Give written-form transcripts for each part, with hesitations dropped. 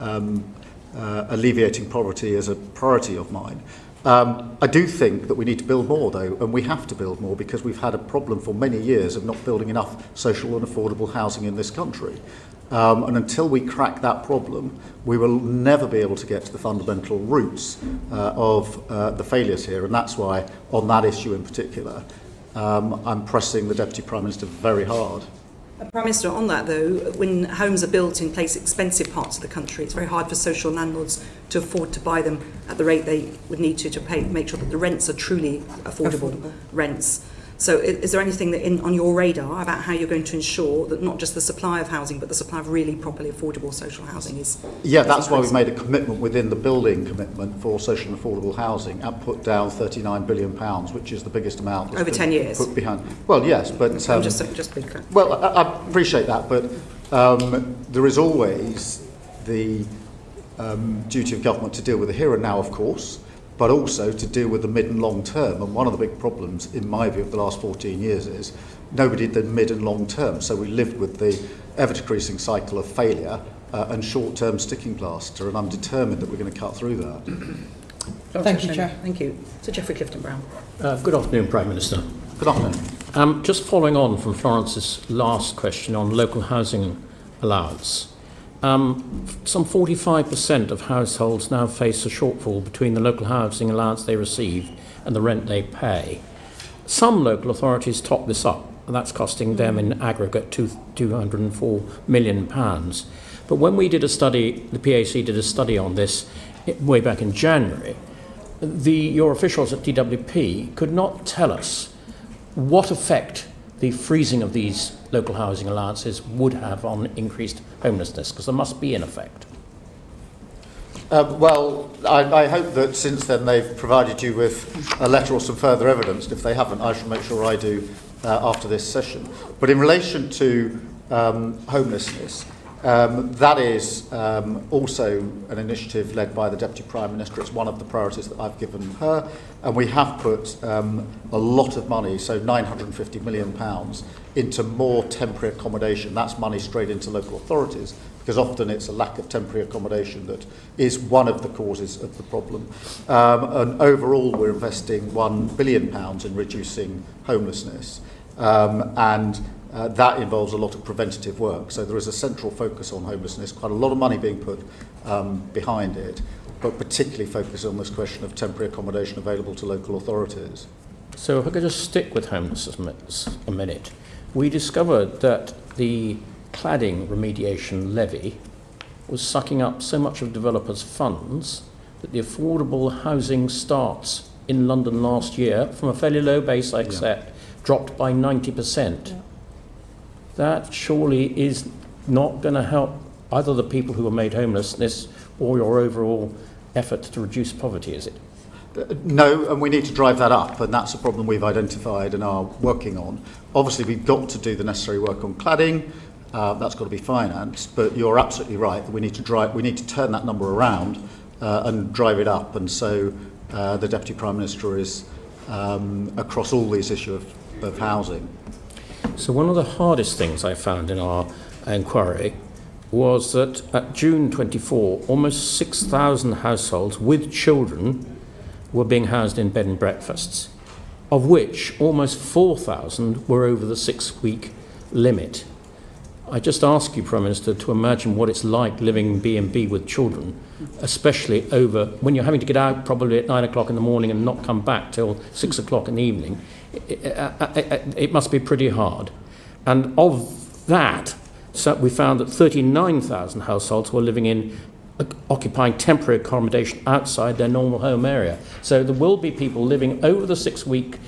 alleviating poverty as a priority of mine. I do think that we need to build more, though, and we have to build more because we've had a problem for many years of not building enough social and affordable housing in this country. And until we crack that problem, we will never be able to get to the fundamental roots of the failures here. And that's why, on that issue in particular, I'm pressing the Deputy Prime Minister very hard. Prime Minister, on that though, when homes are built in expensive parts of the country, it's very hard for social landlords to afford to buy them at the rate they would need to pay, make sure that the rents are truly affordable rents. So is there anything that on your radar about how you're going to ensure that not just the supply of housing, but the supply of really properly affordable social housing is? Yeah, that's why we've made a commitment within the building commitment for social and affordable housing and put down £39 billion, which is the biggest amount over 10 years. Put behind. Well, yes, but just be clear. Well, I appreciate that, but there is always the duty of government to deal with the here and now, of course, but also to deal with the mid and long term. And one of the big problems, in my view, of the last 14 years is nobody did the mid and long term. So we lived with the ever-decreasing cycle of failure and short-term sticking plaster, and I'm determined that we're going to cut through that. Thank you, Chair. Thank you. Sir Geoffrey Clifton-Brown. Good afternoon, Prime Minister. Good afternoon. Just following on from Florence's last question on local housing allowance. Some 45% of households now face a shortfall between the local housing allowance they receive and the rent they pay. Some local authorities top this up, and that's costing them in aggregate £204 million. But when we did a study, the PAC did a study on this way back in January, your officials at DWP could not tell us what effect the freezing of these local housing allowances would have on increased homelessness, because there must be an effect. Well, I hope that since then they've provided you with a letter or some further evidence. If they haven't, I shall make sure I do after this session. But in relation to homelessness, that is also an initiative led by the Deputy Prime Minister. It's one of the priorities that I've given her, and we have put a lot of money, so £950 million, into more temporary accommodation. That's money straight into local authorities, because often it's a lack of temporary accommodation that is one of the causes of the problem. And overall, we're investing £1 billion in reducing homelessness, and that involves a lot of preventative work. So there is a central focus on homelessness, quite a lot of money being put behind it, but particularly focus on this question of temporary accommodation available to local authorities. So if I could just stick with homelessness a minute. We discovered that the cladding remediation levy was sucking up so much of developers' funds that the affordable housing starts in London last year, from a fairly low base, I accept, dropped by 90%. Yeah. That surely is not going to help either the people who are made homelessness or your overall effort to reduce poverty, is it? No, and we need to drive that up, and that's a problem we've identified and are working on. Obviously, we've got to do the necessary work on cladding. That's got to be financed, but you're absolutely right that we need to turn that number around and drive it up. And so the Deputy Prime Minister is across all these issues of housing. So one of the hardest things I found in our inquiry was that at June 24, almost 6,000 households with children were being housed in bed and breakfasts, of which almost 4,000 were over the 6-week limit. I just ask you, Prime Minister, to imagine what it's like living B&B with children, especially over when you're having to get out probably at 9 o'clock in the morning and not come back till 6 o'clock in the evening. It must be pretty hard. And of that, so we found that 39,000 households were living in occupying temporary accommodation outside their normal home area. So there will be people living over the 6-week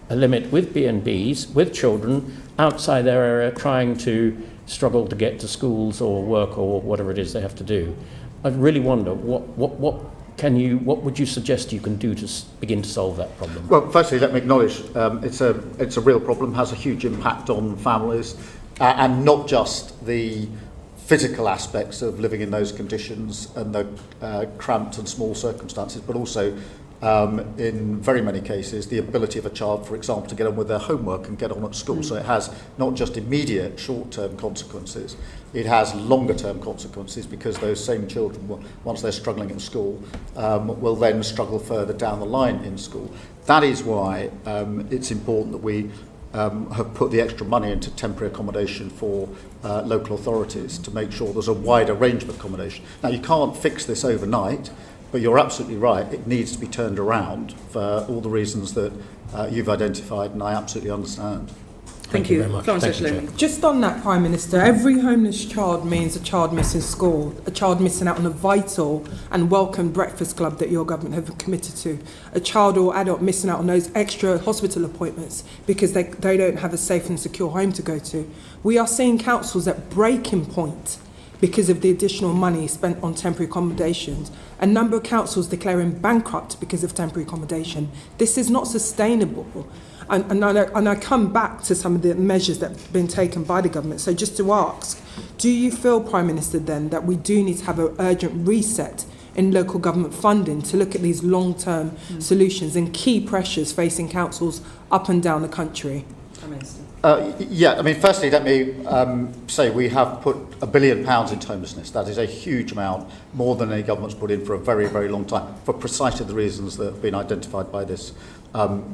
limit with B&Bs, with children, outside their area, trying to struggle to get to schools or work or whatever it is they have to do. I really wonder, what would you suggest you can do to begin to solve that problem? Well, firstly, let me acknowledge it's a real problem, has a huge impact on families, and not just the physical aspects of living in those conditions and the cramped and small circumstances, but also in very many cases, the ability of a child, for example, to get on with their homework and get on at school. So it has not just immediate short-term consequences, it has longer-term consequences, because those same children, once they're struggling at school, will then struggle further down the line in school. That is why it's important that we have put the extra money into temporary accommodation for local authorities to make sure there's a wider range of accommodation. Now, you can't fix this overnight, but you're absolutely right, it needs to be turned around for all the reasons that you've identified, and I absolutely understand. Thank you very much. Florence Thank you, O'Shea. Chair. Just on that, Prime Minister, every homeless child means a child missing school, a child missing out on a vital and welcome breakfast club that your government have committed to, a child or adult missing out on those extra hospital appointments because they don't have a safe and secure home to go to. We are seeing councils at breaking point because of the additional money spent on temporary accommodations. A number of councils declaring bankrupt because of temporary accommodation. This is not sustainable. And I come back to some of the measures that have been taken by the government. So just to ask, do you feel, Prime Minister, then, that we do need to have an urgent reset in local government funding to look at these long-term solutions and key pressures facing councils up and down the country? Prime Minister. Yeah, I mean, firstly, let me say we have put £1 billion into homelessness. That is a huge amount, more than any government's put in for a very, very long time, for precisely the reasons that have been identified by this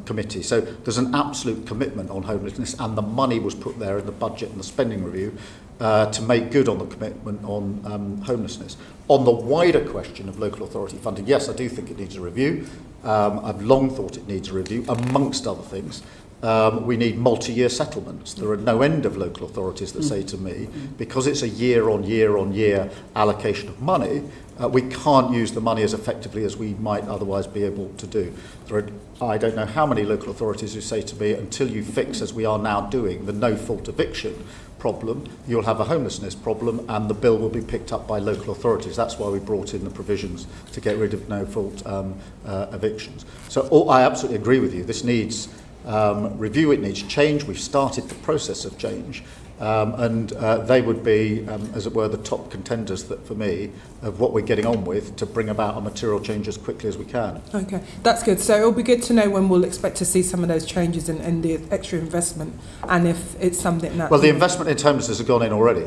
committee. So there's an absolute commitment on homelessness, and the money was put there in the budget and the spending review to make good on the commitment on homelessness. On the wider question of local authority funding, yes, I do think it needs a review. I've long thought it needs a review, amongst other things. We need multi-year settlements. There are no end of local authorities that say to me, because it's a year-on-year allocation of money, we can't use the money as effectively as we might otherwise be able to do. There are, I don't know how many local authorities who say to me, until you fix, as we are now doing, the no-fault eviction problem, you'll have a homelessness problem, and the bill will be picked up by local authorities. That's why we brought in the provisions to get rid of no-fault evictions. So I absolutely agree with you. This needs review, it needs change. We've started the process of change, and they would be, as it were, the top contenders that, for me, of what we're getting on with to bring about a material change as quickly as we can. Okay, that's good. So it'll be good to know when we'll expect to see some of those changes and the extra investment, and if it's something that... Well, the investment in homelessness has gone in already.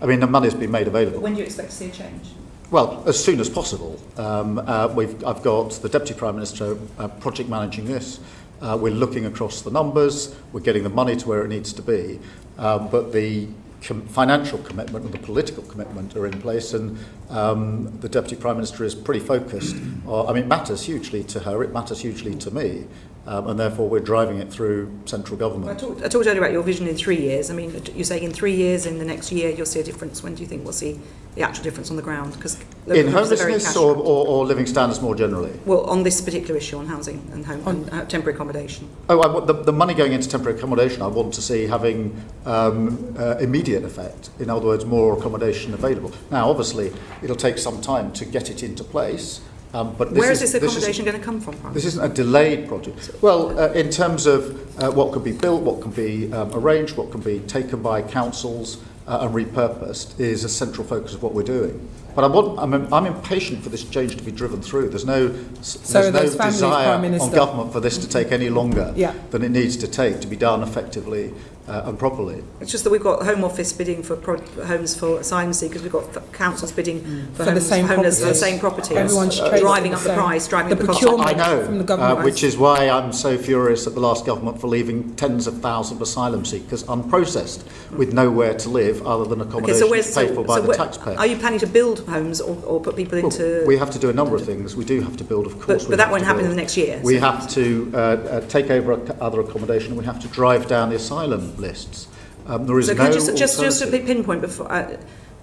I mean, the money's been made available. When do you expect to see a change? Well, as soon as possible. I've got the Deputy Prime Minister project managing this. We're looking across the numbers, we're getting the money to where it needs to be, but the financial commitment and the political commitment are in place, and the Deputy Prime Minister is pretty focused. I mean, it matters hugely to her, it matters hugely to me, and therefore we're driving it through central government. I talked earlier about your vision in 3 years. I mean, you're saying in 3 years, in the next year, you'll see a difference. When do you think we'll see the actual difference on the ground? Because in homelessness or living standards more generally? Well, on this particular issue, on housing and home and temporary accommodation. Oh, I want the money going into temporary accommodation, I want to see having immediate effect. In other words, more accommodation available. Now, obviously, it'll take some time to get it into place. But where is this accommodation going to come from? This isn't a delayed project. Well, in terms of what can be built, what can be arranged, what can be taken by councils and repurposed, is a central focus of what we're doing. But I'm impatient for this change to be driven through. There's no desire on government for this to take any longer than it needs to take to be done effectively and properly. It's just that we've got Home Office bidding for homes for asylum seekers. We've got councils bidding for the same homeless for the same properties. Everyone's driving up the price, driving up the cost. I know, which is why I'm so furious at the last government for leaving tens of thousands of asylum seekers unprocessed with nowhere to live other than accommodation paid for by the taxpayer. Are you planning to build homes or put people into... We have to do a number of things. We do have to build, of course. But that won't happen in the next year. We have to take over other accommodation. We have to drive down the asylum lists. There is just a big pinpoint before.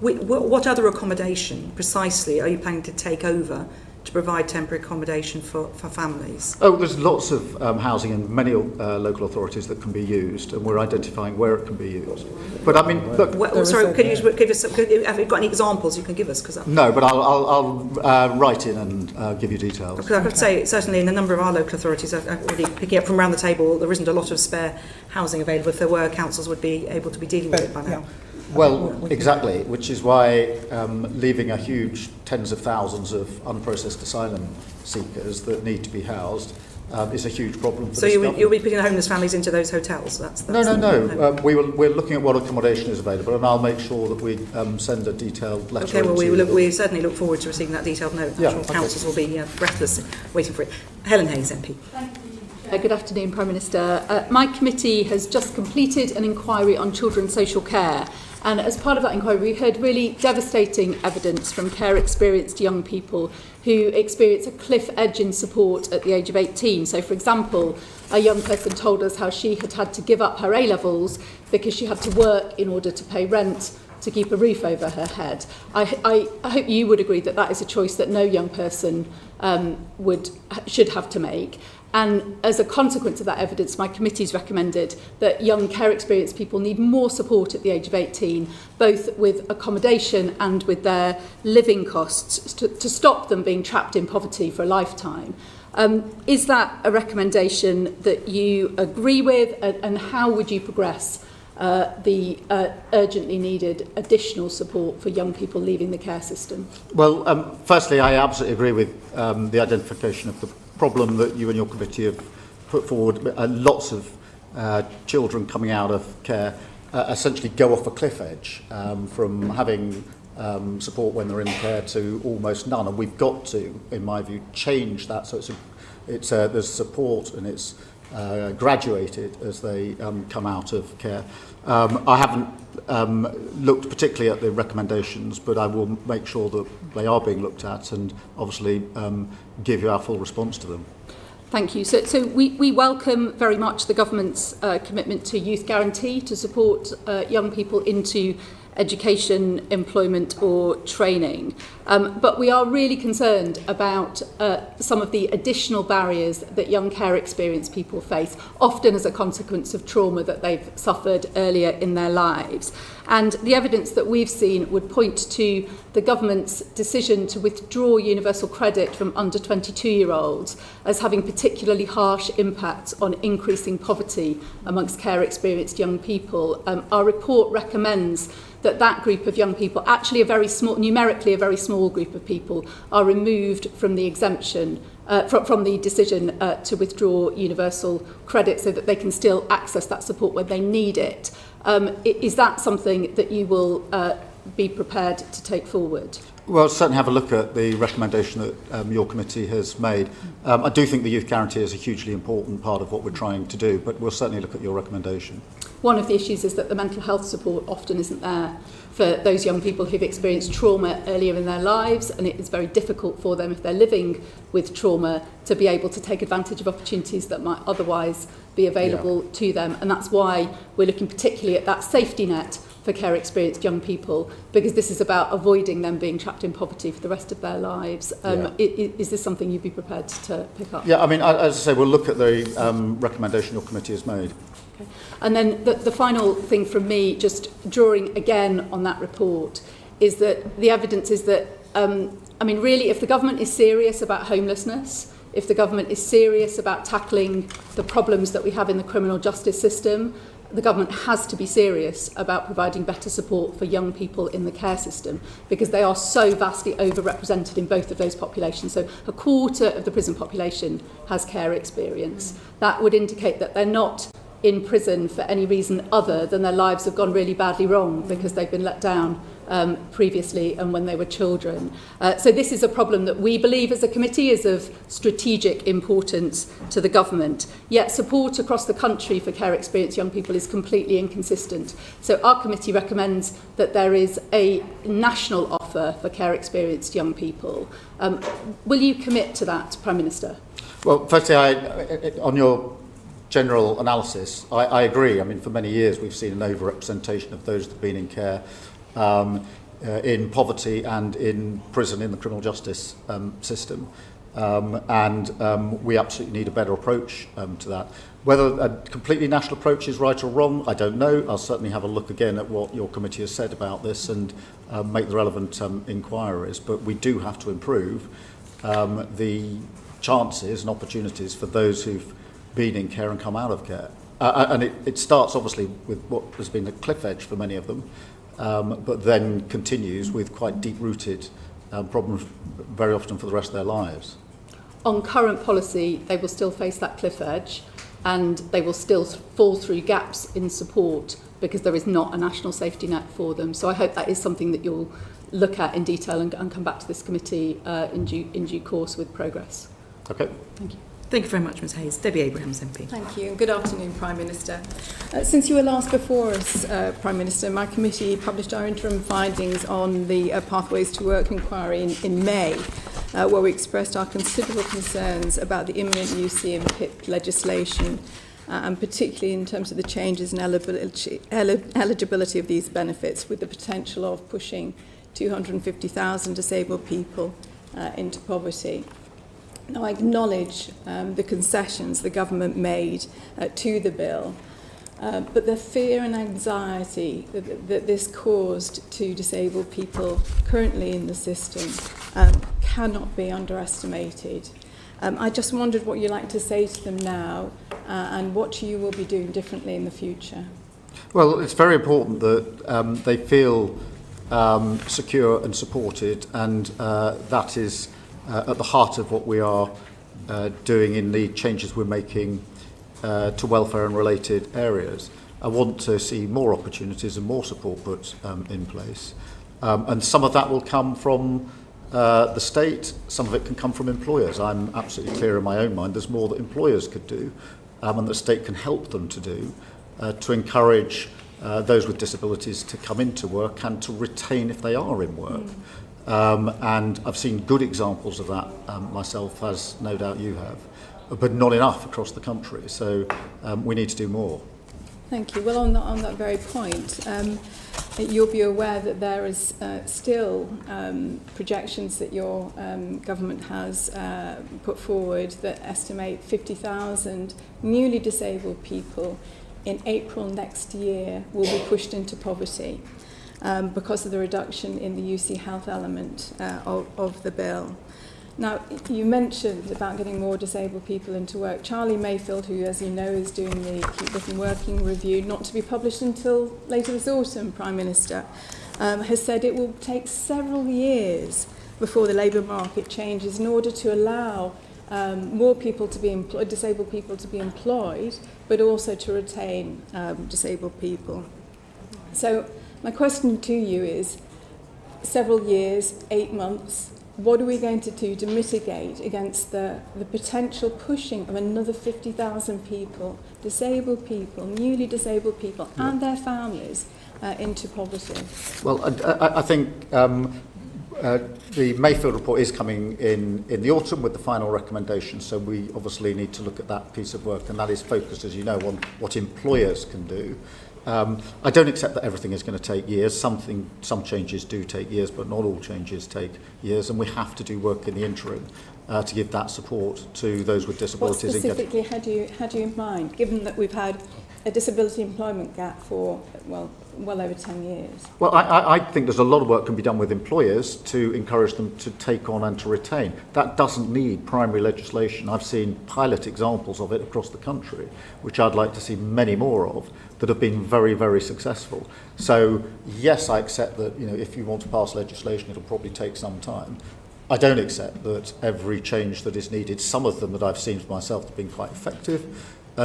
What other accommodation precisely are you planning to take over to provide temporary accommodation for families? Oh, there's lots of housing in many local authorities that can be used, and we're identifying where it can be used. But I mean, look. Sorry, can you give us? Have you got any examples you can give us? No, but I'll write in and give you details. Because I could say certainly in a number of our local authorities, already picking up from around the table, there isn't a lot of spare housing available. If there were, councils would be able to be dealing with it by now. Well, exactly, which is why leaving a huge tens of thousands of unprocessed asylum seekers that need to be housed is a huge problem for So this you'll government. be putting homeless families into those hotels? No. We're looking at what accommodation is available, and I'll make sure that we send a detailed letter. Okay, well, we certainly look forward to receiving that detailed note. I'm sure councils will be breathless waiting for it. Helen Hayes, MP. Good afternoon, Prime Minister. My committee has just completed an inquiry on children's social care. And as part of that inquiry, we heard really devastating evidence from care-experienced young people who experience a cliff edge in support at the age of 18. So, for example, a young person told us how she had to give up her A-levels because she had to work in order to pay rent to keep a roof over her head. I hope you would agree that that is a choice that no young person should have to make. And as a consequence of that evidence, my committee's recommended that young care-experienced people need more support at the age of 18, both with accommodation and with their living costs, to stop them being trapped in poverty for a lifetime. Is that a recommendation that you agree with, and how would you progress the urgently needed additional support for young people leaving the care system? Well, firstly, I absolutely agree with the identification of the problem that you and your committee have put forward. Lots of children coming out of care essentially go off a cliff edge from having support when they're in care to almost none, and we've got to, in my view, change that so there's support and it's graduated as they come out of care. I haven't looked particularly at the recommendations, but I will make sure that they are being looked at and obviously give you our full response to them. Thank you. So we welcome very much the government's commitment to youth guarantee to support young people into education, employment or training. But we are really concerned about some of the additional barriers that young care experienced people face, often as a consequence of trauma that they've suffered earlier in their lives. And the evidence that we've seen would point to the government's decision to withdraw universal credit from under 22-year-olds as having particularly harsh impacts on increasing poverty amongst care-experienced young people. Our report recommends that group of young people, actually numerically a very small group of people, are removed from the exemption, from the decision to withdraw universal credit so that they can still access that support when they need it. Is that something that you will be prepared to take forward? Well, certainly have a look at the recommendation that your committee has made. I do think the youth guarantee is a hugely important part of what we're trying to do, but we'll certainly look at your recommendation. One of the issues is that the mental health support often isn't there for those young people who've experienced trauma earlier in their lives, and it is very difficult for them, if they're living with trauma, to be able to take advantage of opportunities that might otherwise be available to them. And that's why we're looking particularly at that safety net for care experienced young people, because this is about avoiding them being trapped in poverty for the rest of their lives. Is this something you'd be prepared to pick up? Yeah, I mean, as I say, we'll look at the recommendation your committee has made. Okay. And then the final thing from me, just drawing again on that report, is that the evidence is that, really, if the government is serious about homelessness, if the government is serious about tackling the problems that we have in the criminal justice system, the government has to be serious about providing better support for young people in the care system, because they are so vastly overrepresented in both of those populations. So a quarter of the prison population has care experience. That would indicate that they're not in prison for any reason other than their lives have gone really badly wrong because they've been let down previously and when they were children. So this is a problem that we believe as a committee is of strategic importance to the government. Yet support across the country for care experienced young people is completely inconsistent. So our committee recommends that there is a national offer for care experienced young people. Will you commit to that, Prime Minister? Well, firstly, on your general analysis, I agree. I mean, for many years we've seen an overrepresentation of those that have been in care in poverty and in prison in the criminal justice system. We absolutely need a better approach to that. Whether a completely national approach is right or wrong, I don't know. I'll certainly have a look again at what your committee has said about this and make the relevant inquiries. But we do have to improve the chances and opportunities for those who've been in care and come out of care. And it starts obviously with what has been a cliff edge for many of them. but then continues with quite deep-rooted problems very often for the rest of their lives. On current policy, they will still face that cliff edge and they will still fall through gaps in support because there is not a national safety net for them. So I hope that is something that you'll look at in detail and come back to this committee in due course with progress. Okay. Thank you. Thank you very much, Ms Hayes. Debbie Abrahams, MP. Thank you, and good afternoon, Prime Minister. Since you were last before us, Prime Minister, my committee published our interim findings on the Pathways to Work inquiry in May, where we expressed our considerable concerns about the imminent UC and PIP legislation, and particularly in terms of the changes in eligibility of these benefits, with the potential of pushing 250,000 disabled people into poverty. Now, I acknowledge the concessions the government made to the bill, but the fear and anxiety that this caused to disabled people currently in the system cannot be underestimated. I just wondered what you'd like to say to them now and what you will be doing differently in the future. Well, it's very important that they feel secure and supported, and that is at the heart of what we are doing in the changes we're making to welfare and related areas. I want to see more opportunities and more support put in place. And some of that will come from the state, some of it can come from employers. I'm absolutely clear in my own mind there's more that employers could do and the state can help them to do to encourage those with disabilities to come into work and to retain if they are in work. And I've seen good examples of that myself, as no doubt you have, but not enough across the country. So we need to do more. Thank you. Well, on that very point, you'll be aware that there is still projections that your government has put forward that estimate 50,000 newly disabled people in April next year will be pushed into poverty. Because of the reduction in the UC health element of the bill. Now, you mentioned about getting more disabled people into work. Charlie Mayfield, who, as you know, is doing the Keep Looking Working review, not to be published until later this autumn, Prime Minister, has said it will take several years before the labour market changes in order to allow more people to be employed, disabled people to be employed, but also to retain disabled people. So, my question to you is, several years, 8 months, what are we going to do to mitigate against the potential pushing of another 50,000 people, disabled people, newly disabled people, and their families into poverty? Well, I think the Mayfield report is coming in the autumn with the final recommendations, so we obviously need to look at that piece of work, and that is focused, as you know, on what employers can do. I don't accept that everything is going to take years. Some changes do take years, but not all changes take years, and we have to do work in the interim to give that support to those with disabilities. What specifically had you in mind, given that we've had a disability employment gap for, well over 10 years? Well, I think there's a lot of work can be done with employers to encourage them to take on and to retain. That doesn't need primary legislation. I've seen pilot examples of it across the country, which I'd like to see many more of, that have been very, very successful. So, yes, I accept that, if you want to pass legislation, it'll probably take some time. I don't accept that every change that is needed, some of them that I've seen for myself have been quite effective,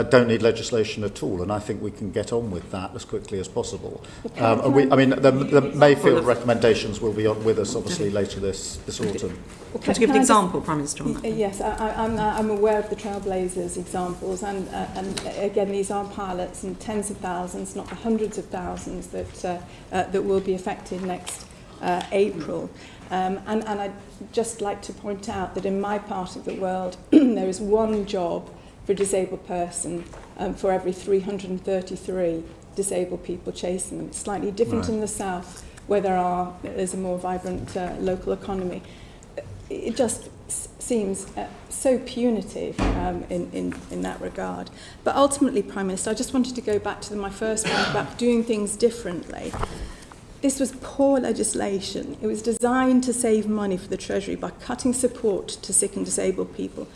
don't need legislation at all, and I think we can get on with that as quickly as possible. The Mayfield recommendations will be on with us, obviously, later this autumn. Can you give an example, Prime Minister, on that? Yes, I'm aware of the Trailblazers examples, and again, these are pilots and tens of thousands, not the hundreds of thousands that will be affected next April. And I'd just like to point out that in my part of the world, there is one job for a disabled person for every 333 disabled people chasing them. It's slightly different in the south, where there's a more vibrant local economy. It just seems so punitive in that regard. But ultimately, Prime Minister, I just wanted to go back to my first point about doing things differently. This was poor legislation. It was designed to save money for the Treasury by cutting support to sick and disabled people.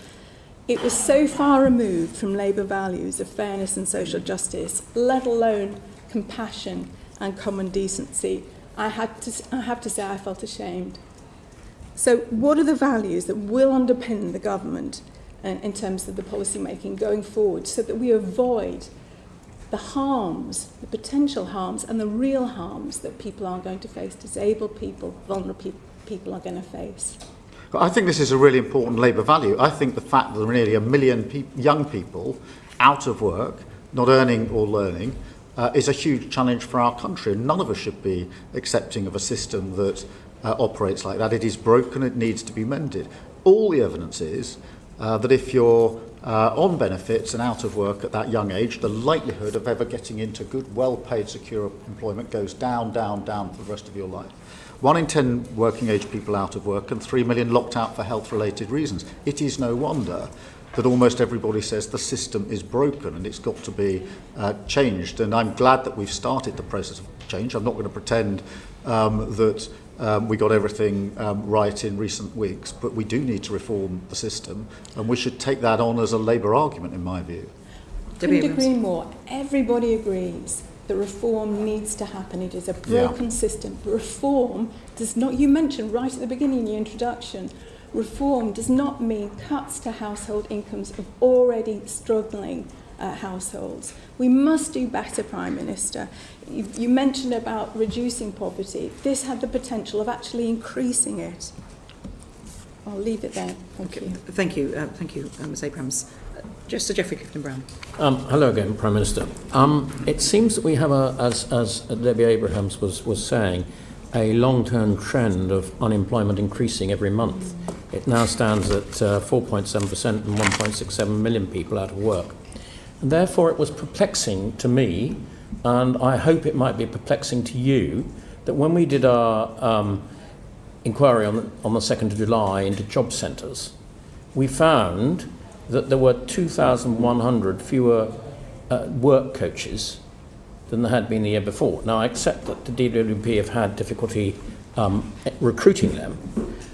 It was so far removed from Labour values of fairness and social justice, let alone compassion and common decency, I have to say I felt ashamed. So what are the values that will underpin the government in terms of the policy making going forward, so that we avoid the harms, the potential harms and the real harms that people are going to face, disabled people, vulnerable people are going to face? I think this is a really important Labour value. I think the fact that there are nearly 1 million young people out of work, not earning or learning, is a huge challenge for our country. And none of us should be accepting of a system that operates like that. It is broken, it needs to be mended. All the evidence is that if you're on benefits and out of work at that young age, the likelihood of ever getting into good, well-paid, secure employment goes down, down, down for the rest of your life. 1 in 10 working age people out of work and 3 million locked out for health-related reasons. It is no wonder that almost everybody says the system is broken and it's got to be changed. And I'm glad that we've started the process of change. I'm not going to pretend that we got everything right in recent weeks, but we do need to reform the system, and we should take that on as a Labour argument, in my view. Couldn't agree more. Everybody agrees that reform needs to happen. It is a broken system. Reform does not, you mentioned right at the beginning in your introduction, reform does not mean cuts to household incomes of already struggling households. We must do better, Prime Minister. You mentioned about reducing poverty. This had the potential of actually increasing it. I'll leave it there. Thank you. Thank you, Ms Abrams. Sir Geoffrey Clifton-Brown. Hello again, Prime Minister. It seems that we have, as Debbie Abrahams was saying, a long-term trend of unemployment increasing every month. It now stands at 4.7% and 1.67 million people out of work. And therefore it was perplexing to me, and I hope it might be perplexing to you, that when we did our inquiry on the 2nd of July into job centres, we found that there were 2,100 fewer work coaches than there had been the year before. Now, I accept that the DWP have had difficulty recruiting them,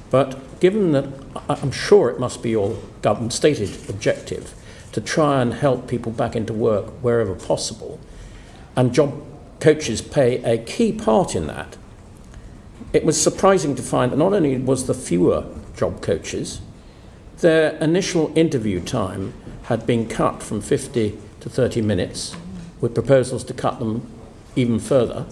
but given that I'm sure it must be your government stated objective to try and help people back into work wherever possible, and job coaches play a key part in that, it was surprising to find that not only was there fewer job coaches, their initial interview time had been cut from 50 to 30 minutes, with proposals to cut them even further.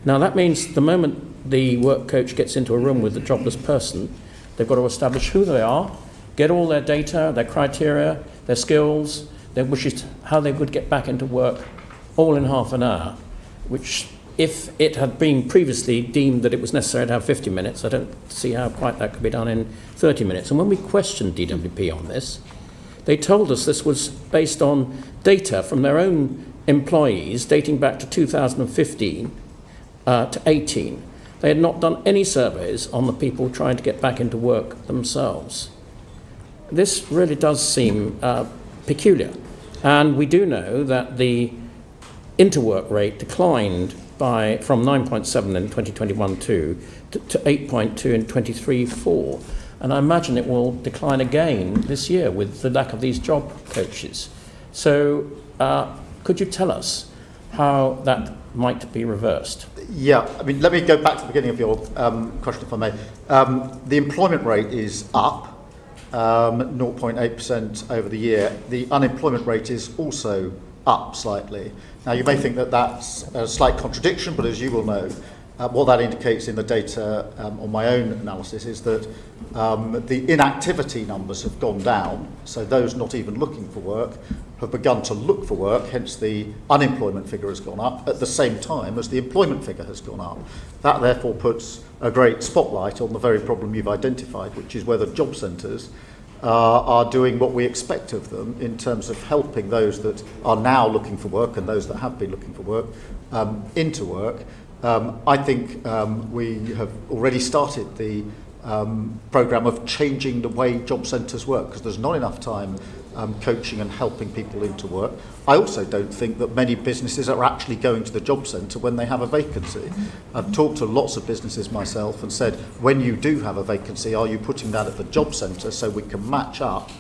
Now that means the moment the work coach gets into a room with a jobless person, they've got to establish who they are, get all their data, their criteria, their skills, their wishes, how they would get back into work, all in half an hour, which if it had been previously deemed that it was necessary to have 50 minutes, I don't see how quite that could be done in 30 minutes. And when we questioned DWP on this, they told us this was based on data from their own employees dating back to 2015 to 18. They had not done any surveys on the people trying to get back into work themselves. This really does seem peculiar. And we do know that the interwork rate declined from 9.7 in 2021 to 8.2 in 23-4. And I imagine it will decline again this year with the lack of these job coaches. So could you tell us how that might be reversed? Yeah, I mean, let me go back to the beginning of your question, if I may. The employment rate is up 0.8% over the year. The unemployment rate is also up slightly. Now, you may think that that's a slight contradiction, but as you will know, what that indicates in the data on my own analysis is that the inactivity numbers have gone down, so those not even looking for work have begun to look for work, hence the unemployment figure has gone up at the same time as the employment figure has gone up. That therefore puts a great spotlight on the very problem you've identified, which is whether job centres are doing what we expect of them in terms of helping those that are now looking for work and those that have been looking for work into work. I think we have already started the programme of changing the way job centres work, because there's not enough time coaching and helping people into work. I also don't think that many businesses are actually going to the job centre when they have a vacancy. I've talked to lots of businesses myself and said, when you do have a vacancy, are you putting that at the job centre so we can match up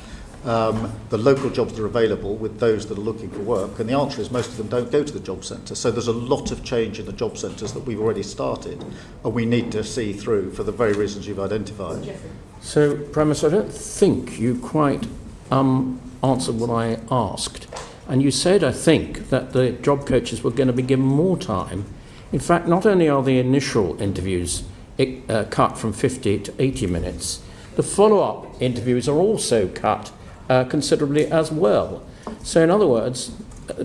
the local jobs that are available with those that are looking for work? And the answer is most of them don't go to the job centre. So there's a lot of change in the job centres that we've already started, and we need to see through for the very reasons you've identified. So, Prime Minister, I don't think you quite answered what I asked. And you said, I think, that the job coaches were going to be given more time. In fact, not only are the initial interviews cut from 50 to 80 minutes, the follow-up interviews are also cut considerably as well. So in other words,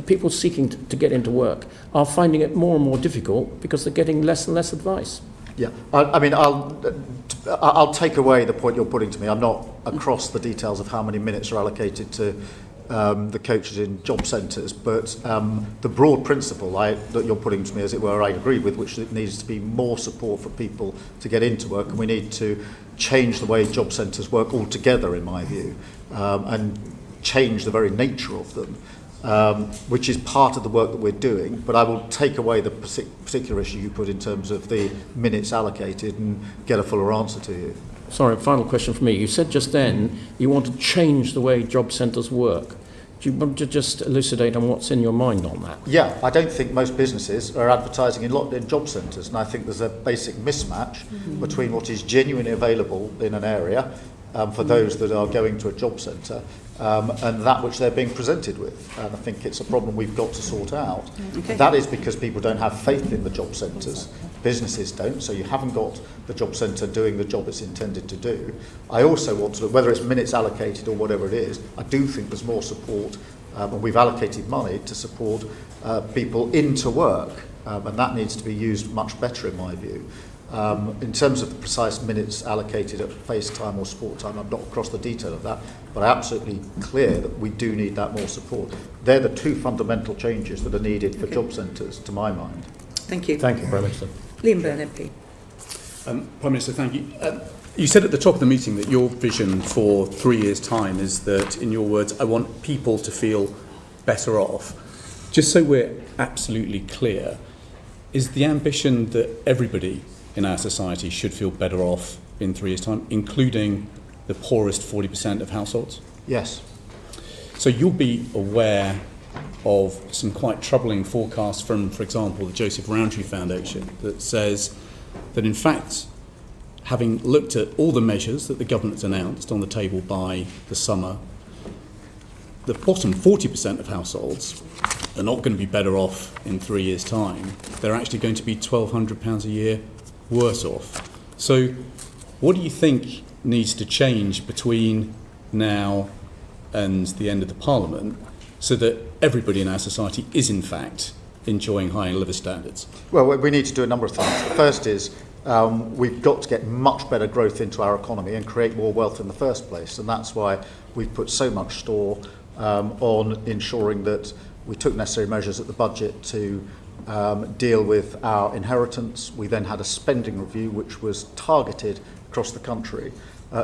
people seeking to get into work are finding it more and more difficult because they're getting less and less advice. Yeah, I mean, I'll take away the point you're putting to me. I'm not across the details of how many minutes are allocated to the coaches in job centres, but the broad principle that you're putting to me, as it were, I agree with, which it needs to be more support for people to get into work, and we need to change the way job centres work altogether, in my view, and change the very nature of them, which is part of the work that we're doing. But I will take away the particular issue you put in terms of the minutes allocated and get a fuller answer to you. Sorry, final question for me. You said just then you want to change the way job centres work. Do you want to just elucidate on what's in your mind on that? Yeah, I don't think most businesses are advertising in job centres, and I think there's a basic mismatch between what is genuinely available in an area for those that are going to a job centre and that which they're being presented with. And I think it's a problem we've got to sort out. Okay. That is because people don't have faith in the job centres. Businesses don't, so you haven't got the job centre doing the job it's intended to do. I also want to, whether it's minutes allocated or whatever it is, I do think there's more support, and we've allocated money to support people into work, and that needs to be used much better in my view. In terms of the precise minutes allocated at face time or sport time, I'm not across the detail of that, but I'm absolutely clear that we do need that more support. They're the two fundamental changes that are needed for job centres, to my mind. Thank you. Thank you, Prime Minister. Liam Byrne, MP. Prime Minister, thank you. You said at the top of the meeting that your vision for 3 years' time is that, in your words, I want people to feel better off. Just so we're absolutely clear, is the ambition that everybody in our society should feel better off in 3 years' time, including the poorest 40% of households? Yes. So you'll be aware of some quite troubling forecasts from, for example, the Joseph Rowntree Foundation that says that, in fact, having looked at all the measures that the government's announced on the table by the summer, the bottom 40% of households are not going to be better off in 3 years' time. They're actually going to be £1,200 a year worse off. So what do you think needs to change between now and the end of the Parliament so that everybody in our society is in fact enjoying higher living standards? Well, we need to do a number of things. The first is we've got to get much better growth into our economy and create more wealth in the first place, and that's why we've put so much store on ensuring that we took necessary measures at the budget to deal with our inheritance. We then had a spending review which was targeted across the country.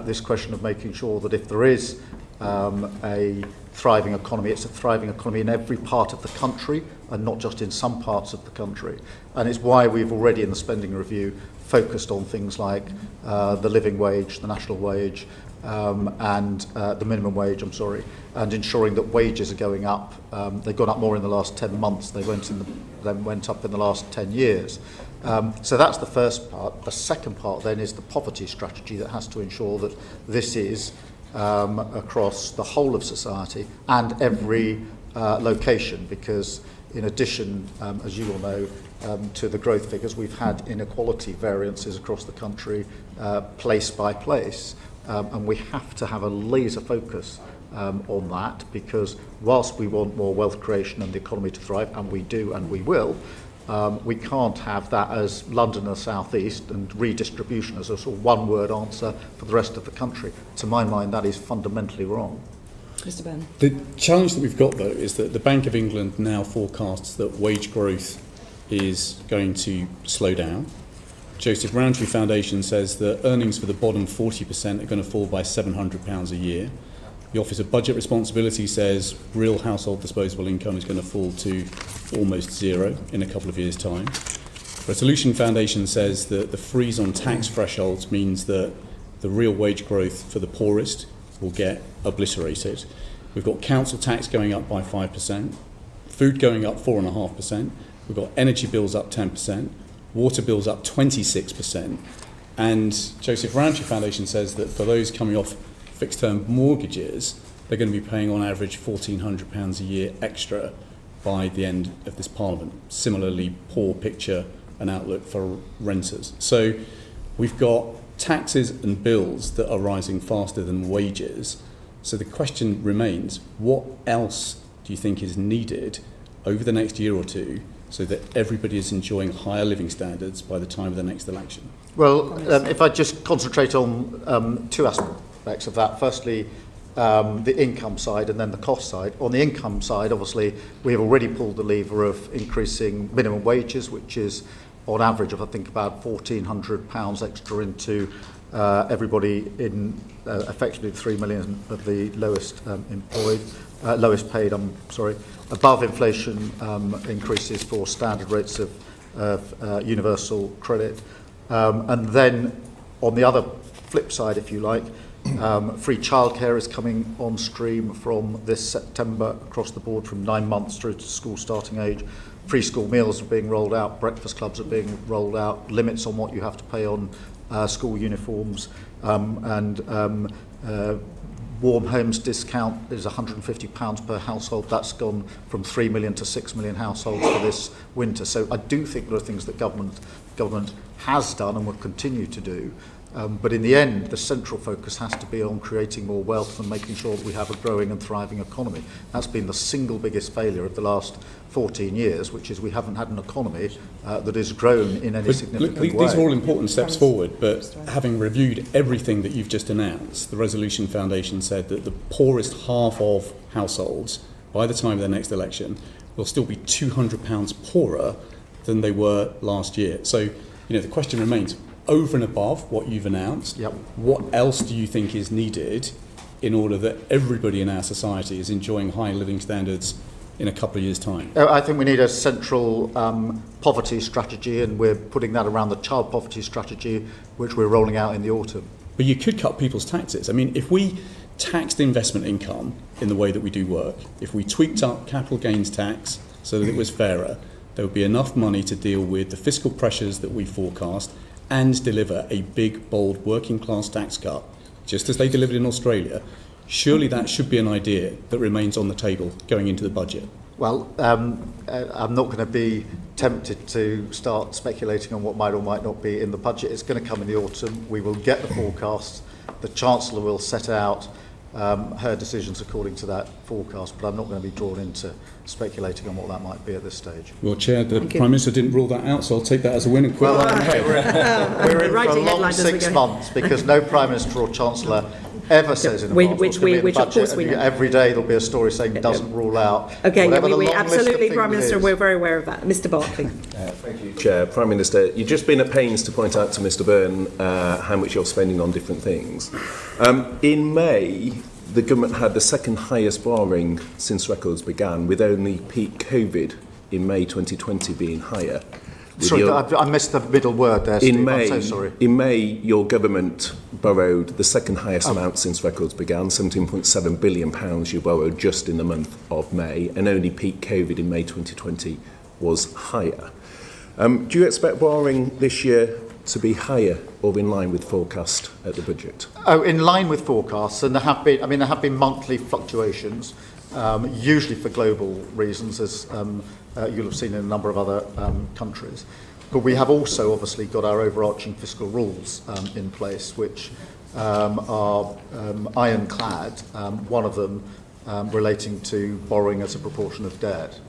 This question of making sure that if there is a thriving economy, it's a thriving economy in every part of the country and not just in some parts of the country. And it's why we've already in the spending review focused on things like the living wage, the national wage, and the minimum wage, and ensuring that wages are going up. They've gone up more in the last 10 months. They went up in the last 10 years. So that's the first part. The second part then is the poverty strategy that has to ensure that this is across the whole of society and every location, because in addition, as you all know, to the growth figures, we've had inequality variances across the country, place by place, and we have to have a laser focus on that, because whilst we want more wealth creation and the economy to thrive, and we do and we will, we can't have that as London and the South East and redistribution as a sort of one-word answer for the rest of the country. To my mind, that is fundamentally wrong. Mr Byrne. The challenge that we've got, though, is that the Bank of England now forecasts that wage growth is going to slow down. Joseph Rowntree Foundation says that earnings for the bottom 40% are going to fall by £700 a year. The Office of Budget Responsibility says real household disposable income is going to fall to almost zero in a couple of years' time. Resolution Foundation says that the freeze on tax thresholds means that the real wage growth for the poorest will get obliterated. We've got council tax going up by 5%, food going up 4.5%, we've got energy bills up 10%, water bills up 26%, and Joseph Rowntree Foundation says that for those coming off fixed-term mortgages, they're going to be paying on average £1,400 a year extra by the end of this Parliament. Similarly, poor picture and outlook for renters. So we've got taxes and bills that are rising faster than wages. So the question remains, what else do you think is needed over the next year or two so that everybody is enjoying higher living standards by the time of the next election? Well, if I just concentrate on two aspects of that. Firstly, the income side and then the cost side. On the income side, obviously, we have already pulled the lever of increasing minimum wages, which is on average of, I think, about £1,400 extra into everybody in effectively 3 million of the lowest lowest paid, above inflation increases for standard rates of universal credit. And then on the other flip side, if you like, free childcare is coming on stream from this September across the board from 9 months through to school starting age. Free school meals are being rolled out, breakfast clubs are being rolled out, limits on what you have to pay on school uniforms, and warm homes discount is £150 per household. That's gone from 3 million to 6 million households for this winter. So I do think there are things that government has done and will continue to do. But in the end, the central focus has to be on creating more wealth and making sure that we have a growing and thriving economy. That's been the single biggest failure of the last 14 years, which is we haven't had an economy that has grown in any significant way. These are all important steps forward, but having reviewed everything that you've just announced, the Resolution Foundation said that the poorest half of households, by the time of the next election, will still be £200 poorer than they were last year. So, the question remains, over and above what you've announced, what else do you think is needed in order that everybody in our society is enjoying high living standards in a couple of years' time? I think we need a central poverty strategy, and we're putting that around the child poverty strategy, which we're rolling out in the autumn. But you could cut people's taxes. I mean, if we taxed investment income in the way that we do work, if we tweaked up capital gains tax so that it was fairer, there would be enough money to deal with the fiscal pressures that we forecast and deliver a big, bold, working-class tax cut, just as they delivered in Australia. Surely that should be an idea that remains on the table going into the budget. Well, I'm not going to be tempted to start speculating on what might or might not be in the budget. It's going to come in the autumn. We will get the forecasts. The Chancellor will set out her decisions according to that forecast, but I'm not going to be drawn into speculating on what that might be at this stage. Well, Chair, the Prime Minister didn't rule that out, so I'll take that as a win and quit. Well, we're in for a long 6 months because no Prime Minister or Chancellor ever says in advance what's going to be in the budget, and every day there'll be a story saying doesn't rule out. Okay, we absolutely, Prime Minister, we're very aware of that. Mr Barclay. Thank you, Chair. Prime Minister, you've just been at pains to point out to Mr Byrne how much you're spending on different things. In May, the government had the second highest borrowing since records began, with only peak COVID in May 2020 being higher. Sorry, I missed the middle word there, Steve. I'm so sorry. In May, your government borrowed the second highest amount since records began, £17.7 billion you borrowed just in the month of May, and only peak COVID in May 2020 was higher. Do you expect borrowing this year to be higher or in line with forecast at the budget? Oh, in line with forecasts, and there have been monthly fluctuations, usually for global reasons, as you'll have seen in a number of other countries. But we have also obviously got our overarching fiscal rules in place, which are ironclad, one of them relating to borrowing as a proportion of debt.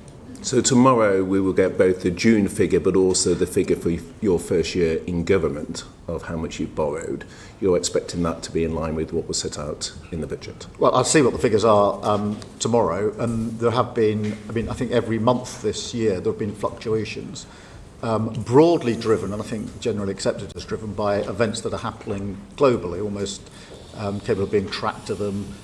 So tomorrow we will get both the June figure but also the figure for your first year in government of how much you've borrowed. You're expecting that to be in line with what was set out in the budget? Well, I'll see what the figures are tomorrow, and there have been, I think every month this year there have been fluctuations, broadly driven, and I think generally accepted as driven by events that are happening globally, almost capable of being tracked to them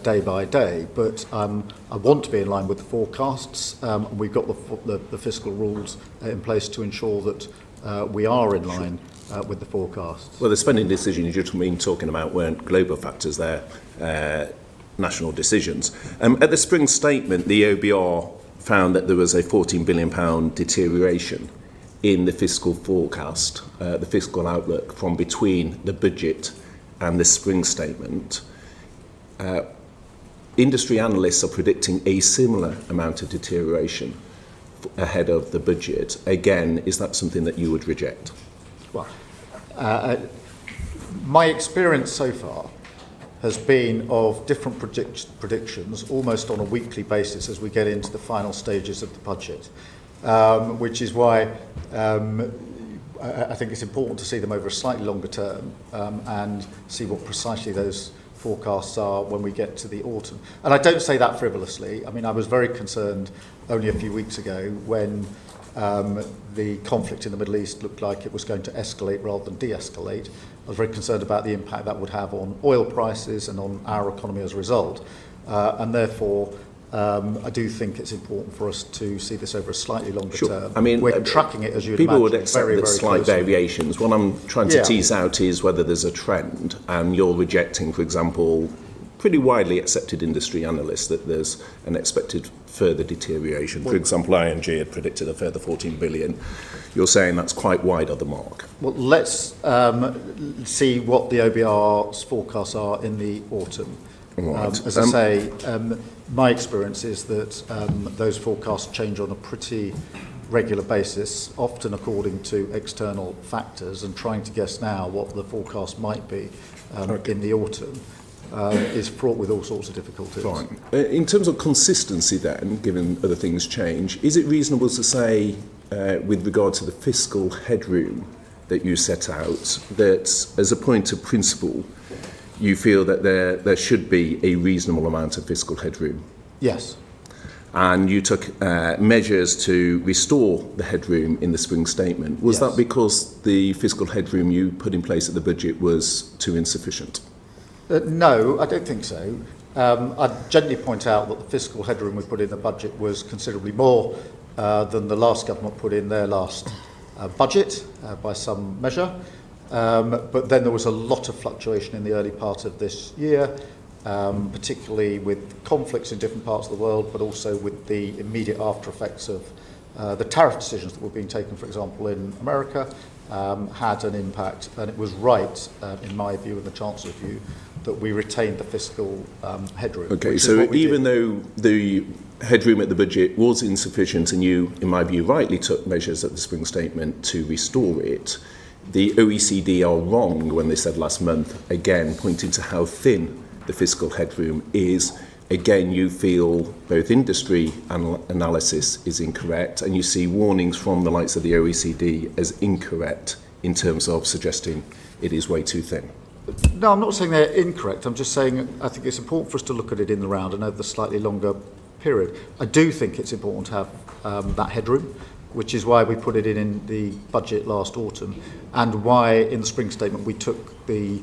day by day, but I want to be in line with the forecasts. We've got the fiscal rules in place to ensure that we are in line with the forecasts. Well, the spending decisions you're talking about weren't global factors, they're national decisions. At the spring statement, the OBR found that there was a £14 billion deterioration in the fiscal forecast, the fiscal outlook from between the budget and the spring statement. Industry analysts are predicting a similar amount of deterioration ahead of the budget. Again, is that something that you would reject? Well, my experience so far has been of different predictions almost on a weekly basis as we get into the final stages of the budget, which is why I think it's important to see them over a slightly longer term and see what precisely those forecasts are when we get to the autumn. And I don't say that frivolously. I mean, I was very concerned only a few weeks ago when the conflict in the Middle East looked like it was going to escalate rather than de-escalate. I was very concerned about the impact that would have on oil prices and on our economy as a result. And therefore, I do think it's important for us to see this over a slightly longer term. I mean, we're tracking it, as you'd people imagine, would accept very, that very slight closely. variations. What I'm trying to tease out is whether there's a trend, and you're rejecting, for example, pretty widely accepted industry analysts that there's an expected further deterioration. For example, ING had predicted a further 14 billion. You're saying that's quite wide of the mark. Well, let's see what the OBR's forecasts are in the autumn. Right. As I say, my experience is that those forecasts change on a pretty regular basis, often according to external factors, and trying to guess now what the forecast might be in the autumn is fraught with all sorts of difficulties. Fine. In terms of consistency then, given other things change, is it reasonable to say, with regard to the fiscal headroom that you set out, that as a point of principle, you feel that there should be a reasonable amount of fiscal headroom? Yes. And you took measures to restore the headroom in the spring statement. Was Yes. that because the fiscal headroom you put in place at the budget was too insufficient? No, I don't think so. I'd gently point out that the fiscal headroom we put in the budget was considerably more than the last government put in their last budget by some measure. But then there was a lot of fluctuation in the early part of this year, particularly with conflicts in different parts of the world, but also with the immediate after effects of the tariff decisions that were being taken, for example, in America, had an impact. And it was right, in my view and the Chancellor's view, that we retained the fiscal headroom. Okay, so even though the headroom at the budget was insufficient and you, in my view, rightly took measures at the spring statement to restore it, the OECD are wrong when they said last month, again, pointing to how thin the fiscal headroom is. Again, you feel both industry analysis is incorrect, and you see warnings from the likes of the OECD as incorrect in terms of suggesting it is way too thin. No, I'm not saying they're incorrect. I'm just saying I think it's important for us to look at it in the round and over the slightly longer period. I do think it's important to have that headroom, which is why we put it in the budget last autumn, and why in the spring statement we took the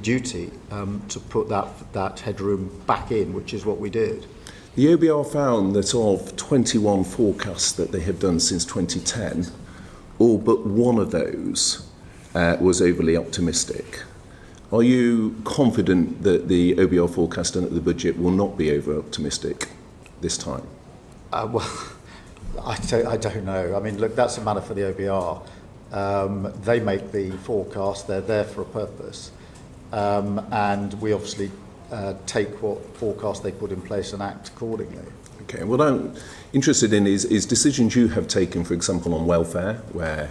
duty, to put that headroom back in, which is what we did. The OBR found that of 21 forecasts that they have done since 2010, all but one of those was overly optimistic. Are you confident that the OBR forecast done at the budget will not be over-optimistic this time? Well, I don't know. I mean, look, that's a matter for the OBR. They make the forecast. They're there for a purpose. And we obviously take what forecast they put in place and act accordingly. Okay, what I'm interested in is decisions you have taken, for example, on welfare, where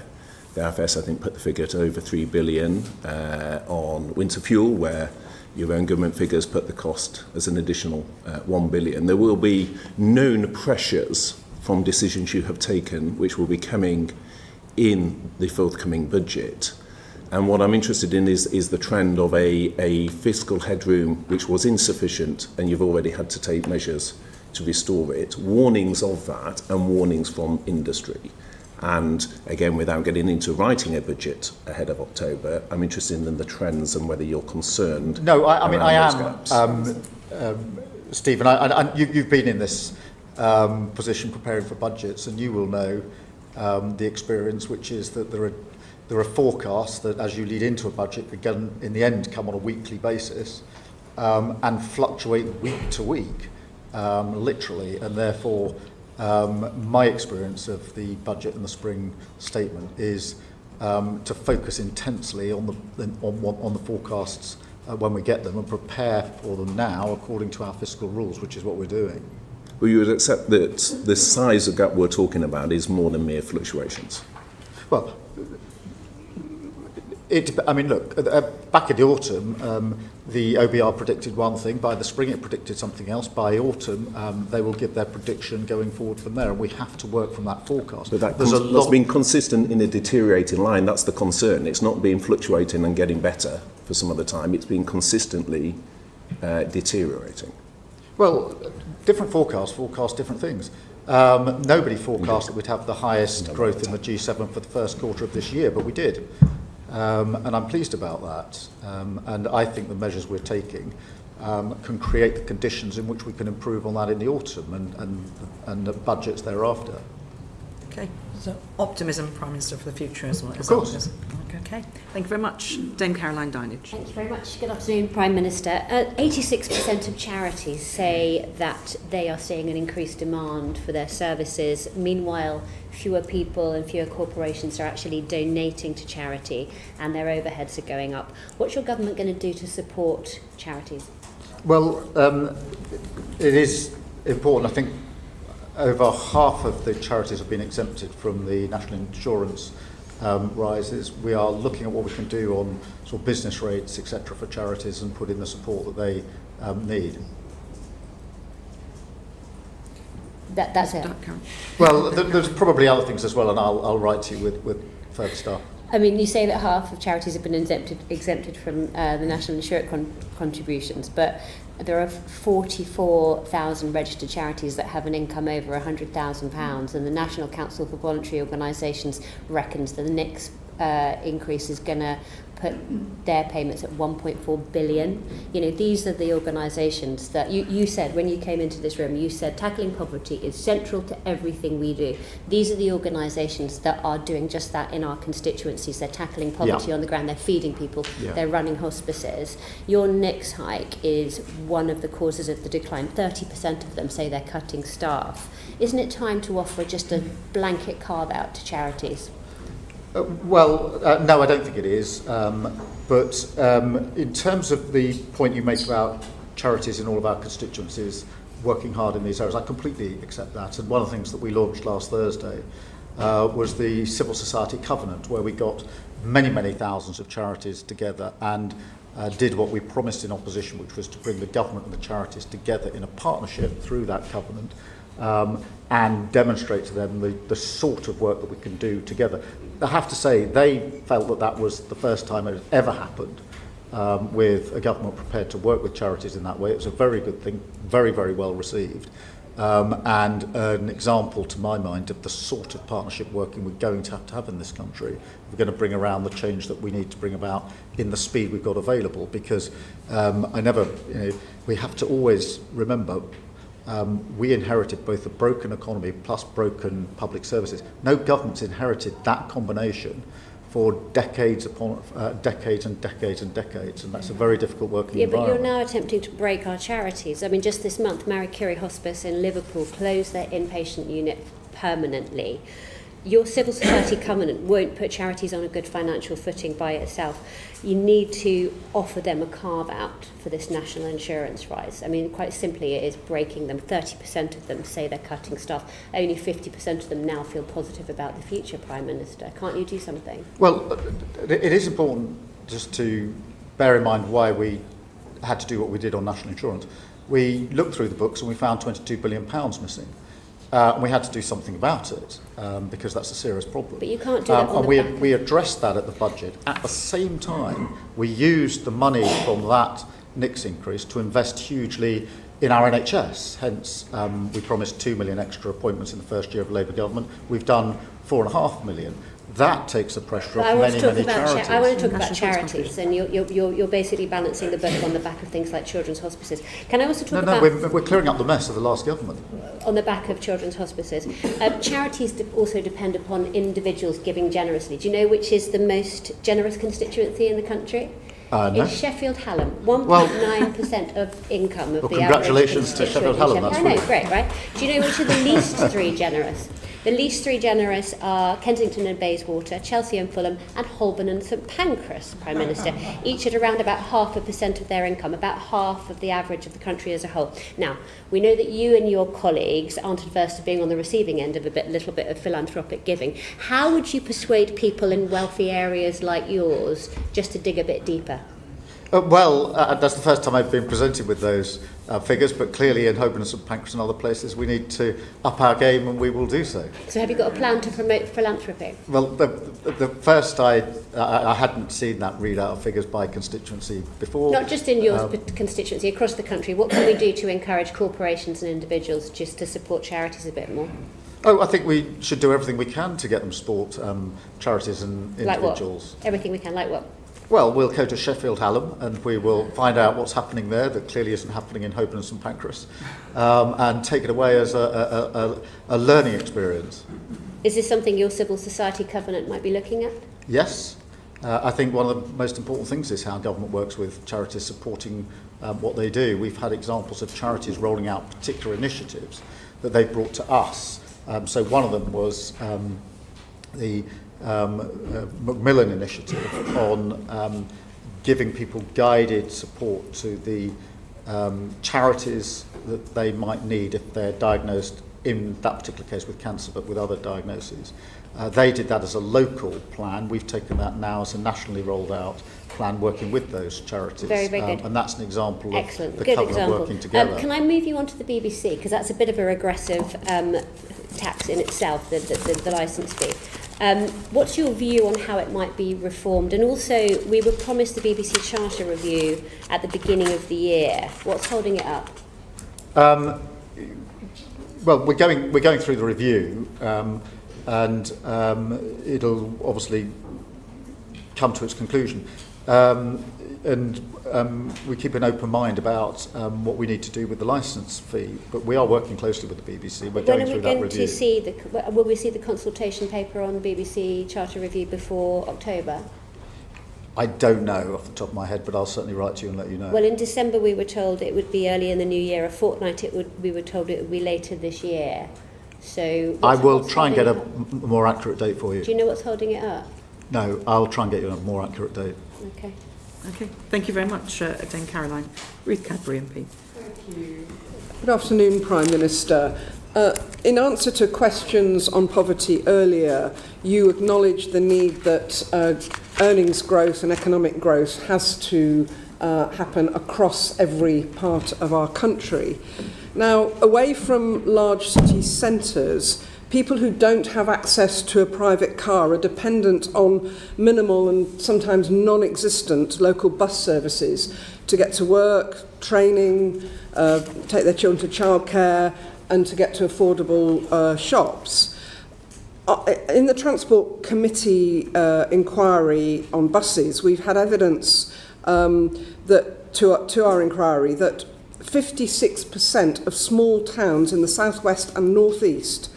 the IFS, I think, put the figure to over 3 billion, on winter fuel, where your own government figures put the cost as an additional 1 billion. There will be known pressures from decisions you have taken, which will be coming in the forthcoming budget. And what I'm interested in is the trend of a fiscal headroom which was insufficient, and you've already had to take measures to restore it. Warnings of that and warnings from industry. And again, without getting into writing a budget ahead of October, I'm interested in the trends and whether you're concerned. No, I mean, I around am, Stephen. You've been in this position preparing for budgets, and you will know the experience, which is that there are there are forecasts that as you lead into a budget, again, in the end, come on a weekly basis and fluctuate week to week, literally, and therefore my experience of the budget and the spring statement is to focus intensely on the forecasts when we get them and prepare for them now according to our fiscal rules, which is what we're doing. Well, you would accept that the size of gap we're talking about is more than mere fluctuations? Well, look, back in the autumn, the OBR predicted one thing. By the spring, it predicted something else. By autumn, they will give their prediction going forward from there, and we have to work from that forecast. But that's been consistent in a deteriorating line. That's the concern. It's not been fluctuating and getting better for some of the time. It's been consistently deteriorating. Well, different forecast different things. Nobody forecast that we'd have the highest growth in the G7 for the first quarter of this year, but we did. And I'm pleased about that. And I think the measures we're taking can create the conditions in which we can improve on that in the autumn and the budgets thereafter. Okay, so optimism, Prime Minister, for the future as well. Of course. Okay, thank you very much. Dame Caroline Dinage. Thank you very much. Good afternoon, Prime Minister. 86% of charities say that they are seeing an increased demand for their services. Meanwhile, fewer people and fewer corporations are actually donating to charity and their overheads are going up. What's your government going to do to support charities? Well, it is important. I think over half of the charities have been exempted from the national insurance rises. We are looking at what we can do on sort of business rates, etc., for charities and put in the support that they need. That's it. Well, there's probably other things as well, and I'll write to you with further stuff. I mean, you say that half of charities have been exempted from the national insurance contributions, but there are 44,000 registered charities that have an income over £100,000, and the National Council for Voluntary Organisations reckons that the next increase is going to put their payments at 1.4 billion. You know, these are the organisations that you said when you came into this room, you said tackling poverty is central to everything we do. These are the organisations that are doing just that in our constituencies. They're tackling poverty on the ground, they're feeding people, they're running hospices. Your next hike is one of the causes of the decline. 30% of them say they're cutting staff. Isn't it time to offer just a blanket carve out to charities? No, I don't think it is. But in terms of the point you make about charities in all of our constituencies working hard in these areas, I completely accept that. And one of the things that we launched last Thursday was the Civil Society Covenant, where we got many, many thousands of charities together and did what we promised in opposition, which was to bring the government and the charities together in a partnership through that covenant and demonstrate to them the sort of work that we can do together. I have to say, they felt that that was the first time it had ever happened with a government prepared to work with charities in that way. It was a very good thing, very, very well received, and an example, to my mind, of the sort of partnership working we're going to have in this country. We're going to bring around the change that we need to bring about in the speed we've got available, because we have to always remember we inherited both a broken economy plus broken public services. No government's inherited that combination for decades upon decades and decades and decades, and that's a very difficult working environment. But you're now attempting to break our charities. I mean, just this month, Marie Curie Hospice in Liverpool closed their inpatient unit permanently. Your civil society covenant won't put charities on a good financial footing by itself. You need to offer them a carve-out for this national insurance rise. I mean, quite simply, it is breaking them. 30% of them say they're cutting staff. Only 50% of them now feel positive about the future, Prime Minister. Can't you do something? Well, it is important just to bear in mind why we had to do what we did on national insurance. We looked through the books and we found £22 billion missing. And we had to do something about it because that's a serious problem. But you can't do that on the back. We addressed that at the budget. At the same time, we used the money from that NICS increase to invest hugely in our NHS. Hence, we promised 2 million extra appointments in the first year of Labour government. We've done 4.5 million. that takes the pressure But off I want to many, talk many about charities. I want to talk about National Insurance charities, and you're basically balancing the book on the back of things like children's hospices. Can I also talk No, about we're clearing up the mess of the last government. on the back of children's hospices? Charities also depend upon individuals giving generously. Do you know which is the most generous constituency in the country? No. It's Sheffield Hallam, 1.9% of income of Well, the congratulations average to Sheffield Hallam, that's I know, brilliant. great, right? Do you know which are the least three generous? The least three generous are Kensington and Bayswater, Chelsea and Fulham, and Holborn and St Pancras, Prime Minister, each at around about 0.5% of their income, about half of the average of the country as a whole. Now, we know that you and your colleagues aren't adverse to being on the receiving end of little bit of philanthropic giving. How would you persuade people in wealthy areas like yours just to dig a bit deeper? That's the first time I've been presented with those figures, but clearly in Holborn and St Pancras and other places we need to up our game, and we will do so. So have you got a plan to promote philanthropy? Well, the first I hadn't seen that readout of figures by constituency before. Not just in your constituency, across the country. What can we do to encourage corporations and individuals just to support charities a bit more? I think we should do everything we can to get them support charities and individuals. Like what? Everything we can, like what? Well, we'll go to Sheffield Hallam and we will find out what's happening there that clearly isn't happening in Holborn and St Pancras, and take it away as a learning experience. Is this something your civil society covenant might be looking at? Yes. I think one of the most important things is how government works with charities supporting what they do. We've had examples of charities rolling out particular initiatives that they've brought to us. So one of them was the Macmillan initiative on giving people guided support to the charities that they might need if they're diagnosed, in that particular case with cancer, but with other diagnoses. They did that as a local plan. We've taken that now as a nationally rolled out plan, working with those charities. Very, very good. And that's an example Excellent. of the Good covenant example. working together. Can I move you on to the BBC? Because that's a bit of a regressive tax in itself, the licence fee. What's your view on how it might be reformed? And also, we were promised the BBC Charter review at the beginning of the year. What's holding it up? Well, we're going through the review, and it'll obviously come to its conclusion. We keep an open mind about what we need to do with the licence fee, but we are working closely with the BBC. We're going through that review. Will we see the consultation paper on BBC Charter review before October? I don't know off the top of my head, but I'll certainly write to you and let you know. Well, in December we were told it would be early in the new year. A fortnight we were told it would be later this year. So I will try and get a more accurate date for you. Do you know what's holding it up? No, I'll try and get you a more accurate date. Okay. Okay, thank you very much, Dame Caroline. Ruth Cadbury MP. Thank you. Good afternoon, Prime Minister. In answer to questions on poverty earlier, you acknowledged the need that earnings growth and economic growth has to happen across every part of our country. Now, away from large city centres, people who don't have access to a private car are dependent on minimal and sometimes non-existent local bus services to get to work, training, take their children to childcare, and to get to affordable shops. In the Transport Committee inquiry on buses, we've had evidence that to our inquiry that 56% of small towns in the southwest and northeast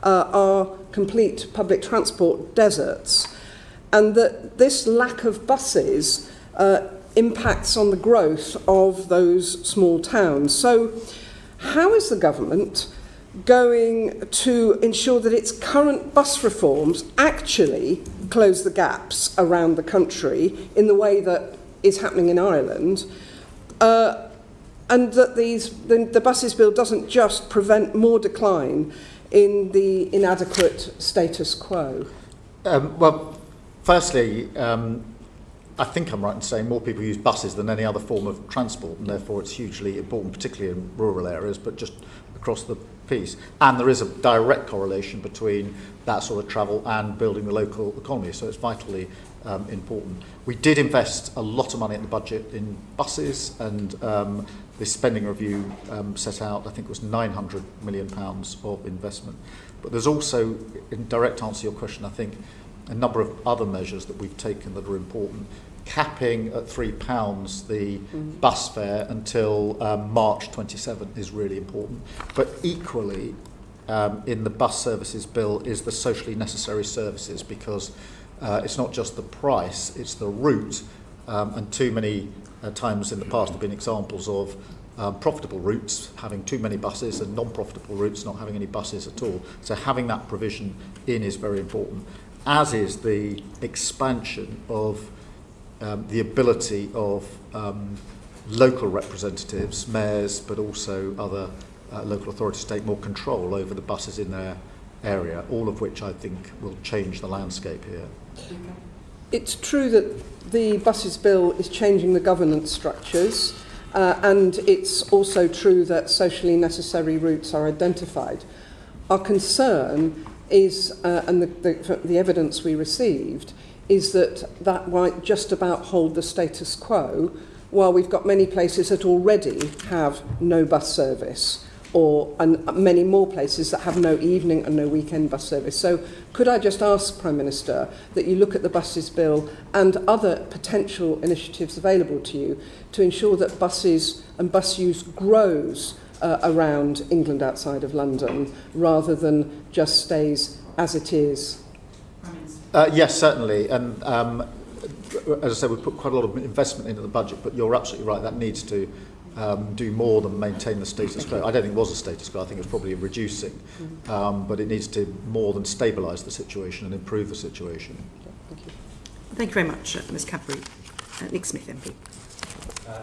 are complete public transport deserts, and that this lack of buses impacts on the growth of those small towns. So how is the government going to ensure that its current bus reforms actually close the gaps around the country in the way that is happening in Ireland, and that the buses bill doesn't just prevent more decline in the inadequate status quo? Well, firstly, I think I'm right in saying more people use buses than any other form of transport, and therefore it's hugely important, particularly in rural areas, but just across the piece. And there is a direct correlation between that sort of travel and building the local economy, so it's vitally important. We did invest a lot of money in the budget in buses, and the spending review set out, I think it was £900 million of investment. But there's also, in direct answer to your question, I think, a number of other measures that we've taken that are important. Capping at £3 the bus fare until March 27 is really important. But equally, in the bus services bill is the socially necessary services, because it's not just the price, it's the route. And too many times in the past there have been examples of profitable routes having too many buses and non-profitable routes not having any buses at all. So having that provision in is very important, as is the expansion of the ability of local representatives, mayors, but also other local authorities to take more control over the buses in their area, all of which I think will change the landscape here. It's true that the buses bill is changing the governance structures, and it's also true that socially necessary routes are identified. Our concern is, and the evidence we received, is that might just about hold the status quo, while we've got many places that already have no bus service, and many more places that have no evening and no weekend bus service. So could I just ask, Prime Minister, that you look at the buses bill and other potential initiatives available to you to ensure that buses and bus use grows around England outside of London, rather than just stays as it is? Yes, certainly. And as I said, we've put quite a lot of investment into the budget, but you're absolutely right, that needs to do more than maintain the status quo. I don't think it was a status quo, I think it was probably reducing, but it needs to more than stabilise the situation and improve the situation. Thank you. Thank you very much, Ms Cadbury. Nick Smith, MP.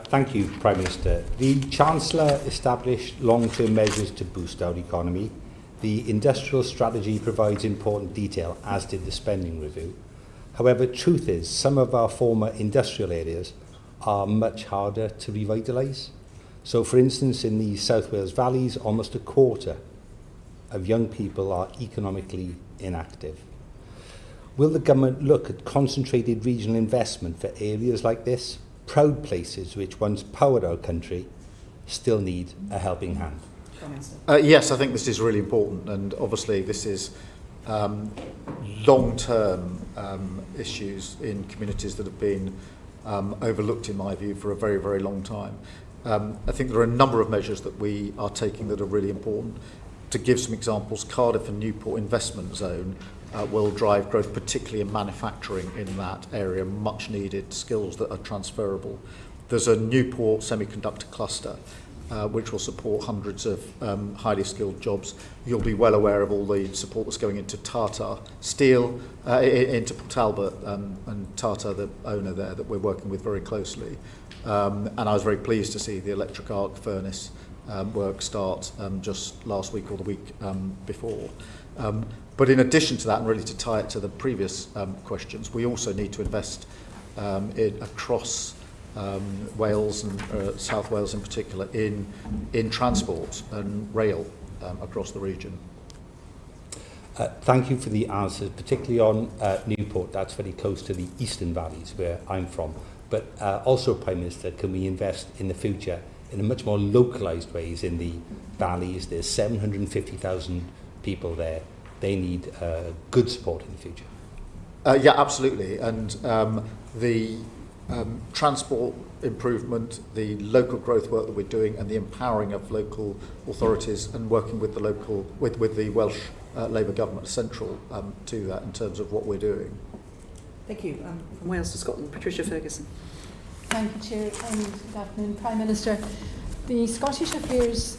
Thank you, Prime Minister. The Chancellor established long-term measures to boost our economy. The industrial strategy provides important detail, as did the spending review. However, truth is, some of our former industrial areas are much harder to revitalise. So, for instance, in the South Wales valleys, almost a quarter of young people are economically inactive. Will the government look at concentrated regional investment for areas like this? Proud places which once powered our country still need a helping hand. Yes, I think this is really important, and obviously this is long-term issues in communities that have been overlooked, in my view, for a very, very long time. I think there are a number of measures that we are taking that are really important. To give some examples, Cardiff and Newport Investment Zone will drive growth, particularly in manufacturing in that area, much needed skills that are transferable. There's a Newport semiconductor cluster which will support hundreds of highly skilled jobs. You'll be well aware of all the support that's going into Tata Steel, into Port Talbot, and Tata, the owner there, that we're working with very closely. And I was very pleased to see the electric arc furnace work start just last week or the week before. But in addition to that, and really to tie it to the previous questions, we also need to invest across Wales and South Wales in particular in transport and rail across the region. Thank you for the answers, particularly on Newport. That's very close to the eastern valleys where I'm from. But also, Prime Minister, can we invest in the future in a much more localised ways in the valleys? There's 750,000 people there. They need good support in the future. Yeah, absolutely. And the transport improvement, the local growth work that we're doing, and the empowering of local authorities and working with the Welsh Labour government central to that in terms of what we're doing. Thank you. From Wales to Scotland, Patricia Ferguson. Thank you, Chair, and good afternoon, Prime Minister. The Scottish Affairs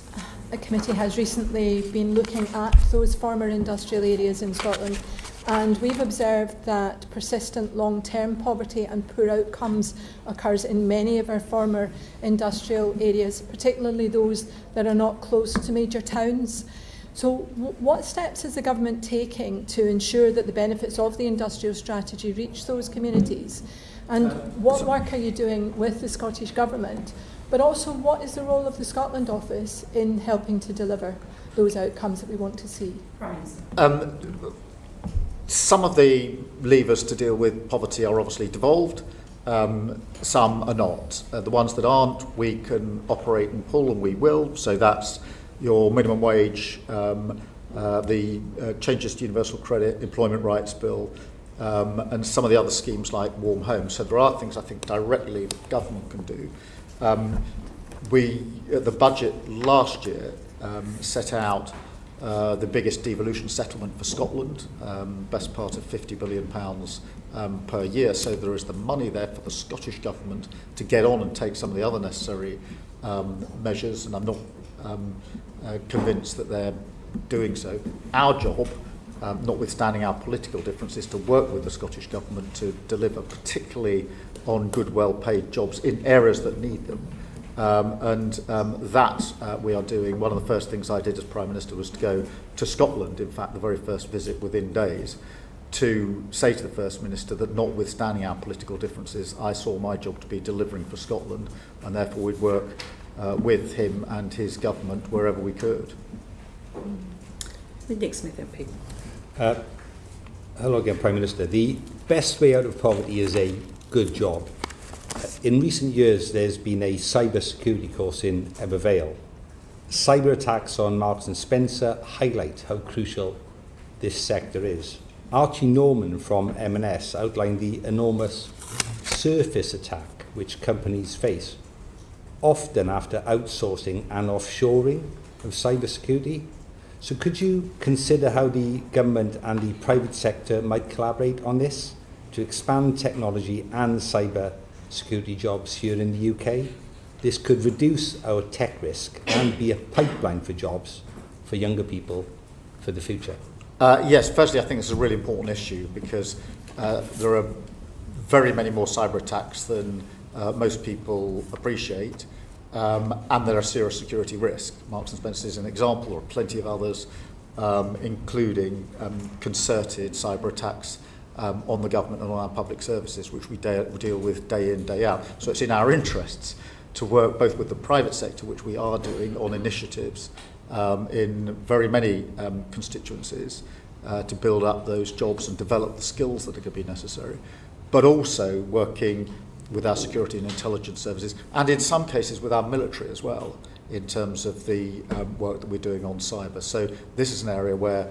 Committee has recently been looking at those former industrial areas in Scotland, and we've observed that persistent long-term poverty and poor outcomes occurs in many of our former industrial areas, particularly those that are not close to major towns. So what steps is the government taking to ensure that the benefits of the industrial strategy reach those communities? And what work are you doing with the Scottish Government? But also, what is the role of the Scotland Office in helping to deliver those outcomes that we want to see? Some of the levers to deal with poverty are obviously devolved, some are not. The ones that aren't, we can operate and pull, and we will. So that's your minimum wage, the changes to Universal Credit, Employment Rights Bill, and some of the other schemes like Warm Homes. So there are things I think directly the government can do. The budget last year set out the biggest devolution settlement for Scotland, best part of £50 billion per year. So there is the money there for the Scottish government to get on and take some of the other necessary measures, and I'm not convinced that they're doing so. Our job, notwithstanding our political differences, to work with the Scottish Government to deliver, particularly on good, well-paid jobs in areas that need them. That we are doing. One of the first things I did as Prime Minister was to go to Scotland, in fact, the very first visit within days, to say to the First Minister that notwithstanding our political differences, I saw my job to be delivering for Scotland, and therefore we'd work with him and his government wherever we could. Nick Smith, MP. Hello again, Prime Minister. The best way out of poverty is a good job. In recent years, there's been a cyber security course in Ebervale. Cyber attacks on Marks and Spencer highlight how crucial this sector is. Archie Norman from M&S outlined the enormous surface attack which companies face, often after outsourcing and offshoring of cyber security. So could you consider how the government and the private sector might collaborate on this to expand technology and cyber security jobs here in the UK? This could reduce our tech risk and be a pipeline for jobs for younger people for the future. Yes, firstly, I think it's a really important issue because there are very many more cyber attacks than most people appreciate, and there are serious security risks. Marks and Spencer is an example, or plenty of others, including concerted cyber attacks on the government and on our public services, which we deal with day in, day out. So it's in our interests to work both with the private sector, which we are doing on initiatives in very many constituencies to build up those jobs and develop the skills that are going to be necessary, but also working with our security and intelligence services, and in some cases with our military as well, in terms of the work that we're doing on cyber. So this is an area where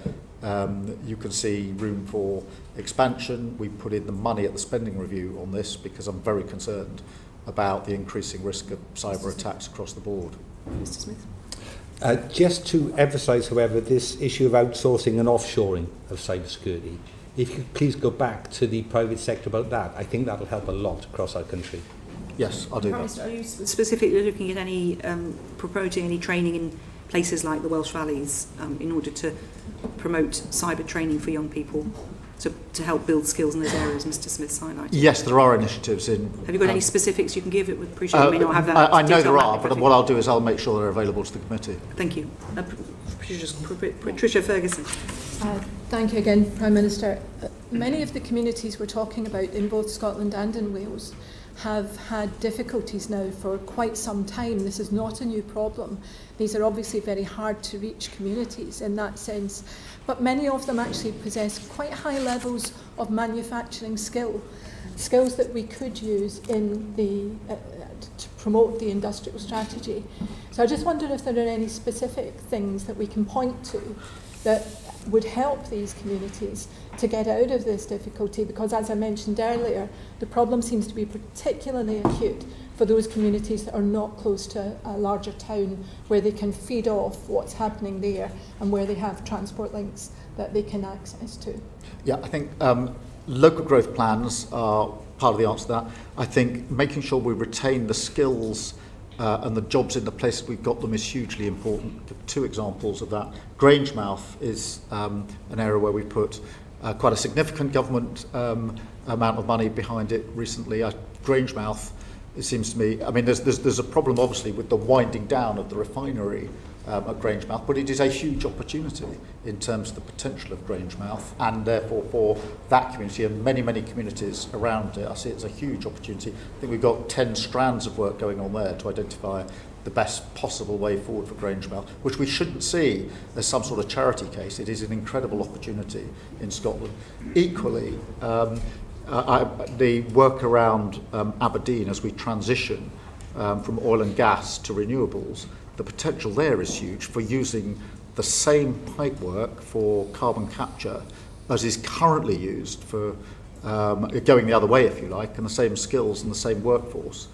you can see room for expansion. We put in the money at the spending review on this because I'm very concerned about the increasing risk of cyber attacks across the board. Mr. Smith. Just to emphasise, however, this issue of outsourcing and offshoring of cybersecurity, if you could please go back to the private sector about that, I think that will help a lot across our country. Yes, I'll do Prime that. Minister, are you specifically looking at any, promoting any training in places like the Welsh Valleys in order to promote cyber training for young people to help build skills in those areas Mr. Smith's highlighted? Yes, there are initiatives in... Have you got any specifics you can give? It would appreciate you may not have that. I know there are, detail but what I'll do is I'll make sure they're available to the committee. Thank you. Patricia Ferguson. Thank you again, Prime Minister. Many of the communities we're talking about in both Scotland and in Wales have had difficulties now for quite some time. This is not a new problem. These are obviously very hard to reach communities in that sense, but many of them actually possess quite high levels of manufacturing skills that we could use in the to promote the industrial strategy. So I just wonder if there are any specific things that we can point to that would help these communities to get out of this difficulty, because as I mentioned earlier, the problem seems to be particularly acute for those communities that are not close to a larger town where they can feed off what's happening there and where they have transport links that they can access to. Yeah, I think local growth plans are part of the answer to that. I think making sure we retain the skills and the jobs in the places we've got them is hugely important. The two examples of that. Grangemouth is an area where we put quite a significant government amount of money behind it recently. Grangemouth, it seems to me, I mean, there's a problem obviously with the winding down of the refinery at Grangemouth, but it is a huge opportunity in terms of the potential of Grangemouth, and therefore for that community and many, many communities around it. I see it as a huge opportunity. I think we've got 10 strands of work going on there to identify the best possible way forward for Grangemouth, which we shouldn't see as some sort of charity case. It is an incredible opportunity in Scotland. Equally, the work around Aberdeen as we transition from oil and gas to renewables, the potential there is huge for using the same pipework for carbon capture as is currently used for going the other way, if you like, and the same skills and the same workforce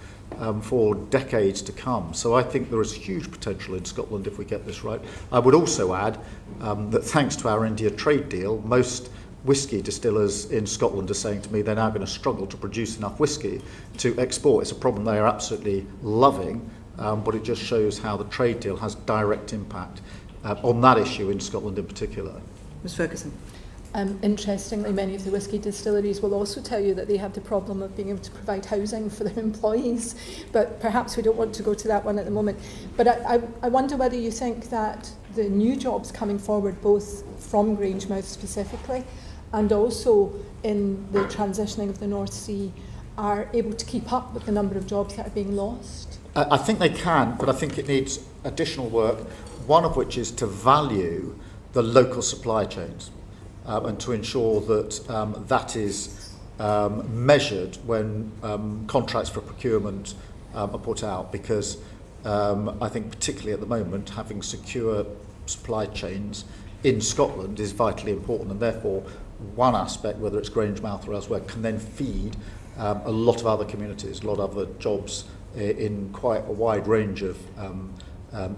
for decades to come. So I think there is huge potential in Scotland if we get this right. I would also add that thanks to our India trade deal, most whisky distillers in Scotland are saying to me they're now going to struggle to produce enough whisky to export. It's a problem they are absolutely loving, but it just shows how the trade deal has direct impact on that issue in Scotland in particular. Ms Ferguson. Interestingly, many of the whisky distilleries will also tell you that they have the problem of being able to provide housing for their employees, but perhaps we don't want to go to that one at the moment. But I wonder whether you think that the new jobs coming forward, both from Grangemouth specifically, and also in the transitioning of the North Sea, are able to keep up with the number of jobs that are being lost? I think they can, but I think it needs additional work, one of which is to value the local supply chains. And to ensure that that is measured when contracts for procurement are put out, because I think particularly at the moment having secure supply chains in Scotland is vitally important, and therefore one aspect, whether it's Grangemouth or elsewhere, can then feed a lot of other communities, a lot of other jobs in quite a wide range of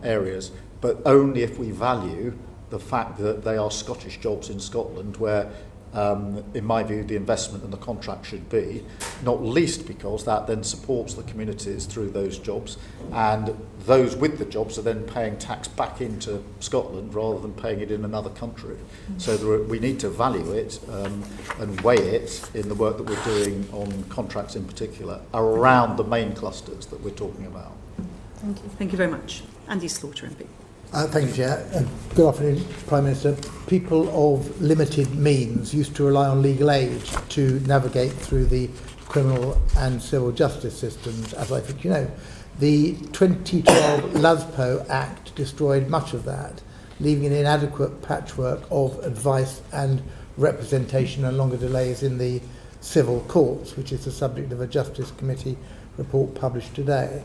areas, but only if we value the fact that they are Scottish jobs in Scotland, where, in my view, the investment and the contract should be, not least because that then supports the communities through those jobs, and those with the jobs are then paying tax back into Scotland rather than paying it in another country. So we need to value it and weigh it in the work that we're doing on contracts in particular around the main clusters that we're talking about. Thank you. Thank you very much. Andy Slaughter, MP. Thank you, Chair. Good afternoon, Prime Minister. People of limited means used to rely on legal aid to navigate through the criminal and civil justice systems, as I think you know. The 2012 LASPO Act destroyed much of that, leaving an inadequate patchwork of advice and representation and longer delays in the civil courts, which is the subject of a Justice Committee report published today.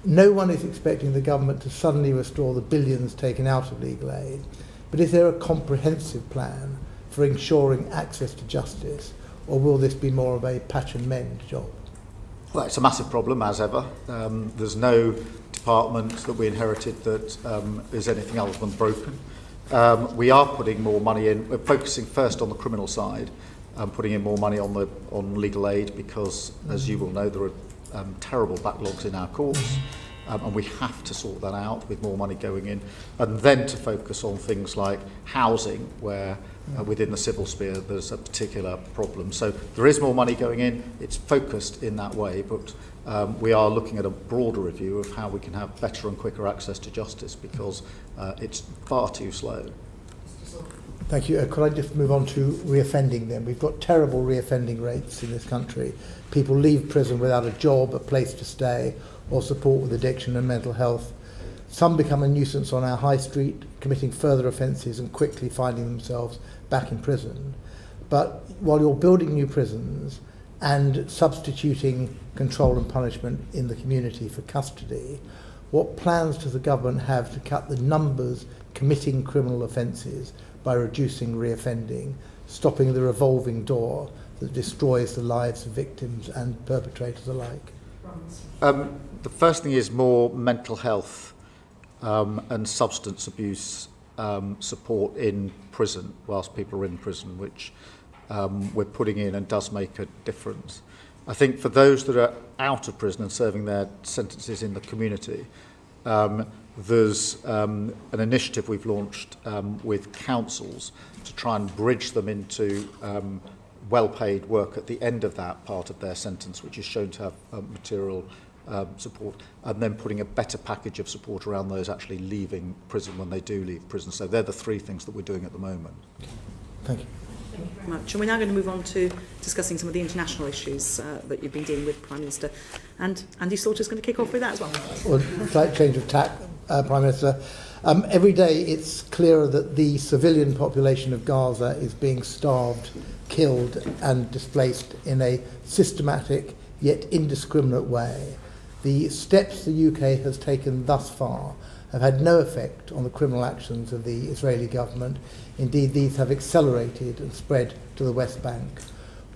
No one is expecting the government to suddenly restore the billions taken out of legal aid, but is there a comprehensive plan for ensuring access to justice, or will this be more of a patch and mend job? Well, it's a massive problem, as ever. There's no department that we inherited that is anything other than broken. We are putting more money in. We're focusing first on the criminal side, putting in more money on legal aid because, as you will know, there are terrible backlogs in our courts, and we have to sort that out with more money going in, and then to focus on things like housing, where within the civil sphere there's a particular problem. So there is more money going in, it's focused in that way, but we are looking at a broader review of how we can have better and quicker access to justice, because it's far too slow. Thank you. Could I just move on to reoffending then? We've got terrible reoffending rates in this country. People leave prison without a job, a place to stay, or support with addiction and mental health. Some become a nuisance on our high street, committing further offences and quickly finding themselves back in prison. But while you're building new prisons and substituting control and punishment in the community for custody, what plans does the government have to cut the numbers committing criminal offences by reducing reoffending, stopping the revolving door that destroys the lives of victims and perpetrators alike? The first thing is more mental health and substance abuse support in prison whilst people are in prison, which we're putting in and does make a difference. I think for those that are out of prison and serving their sentences in the community, there's an initiative we've launched with councils to try and bridge them into well-paid work at the end of that part of their sentence, which is shown to have material support, and then putting a better package of support around those actually leaving prison when they do leave prison. So they're the three things that we're doing at the moment. Thank you. Thank you very much. And we're now going to move on to discussing some of the international issues that you've been dealing with, Prime Minister. And Andy Slaughter's going to kick off with that as well. Well, slight change of tack, Prime Minister. Every day it's clearer that the civilian population of Gaza is being starved, killed and displaced in a systematic yet indiscriminate way. The steps the UK has taken thus far have had no effect on the criminal actions of the Israeli government. Indeed, these have accelerated and spread to the West Bank.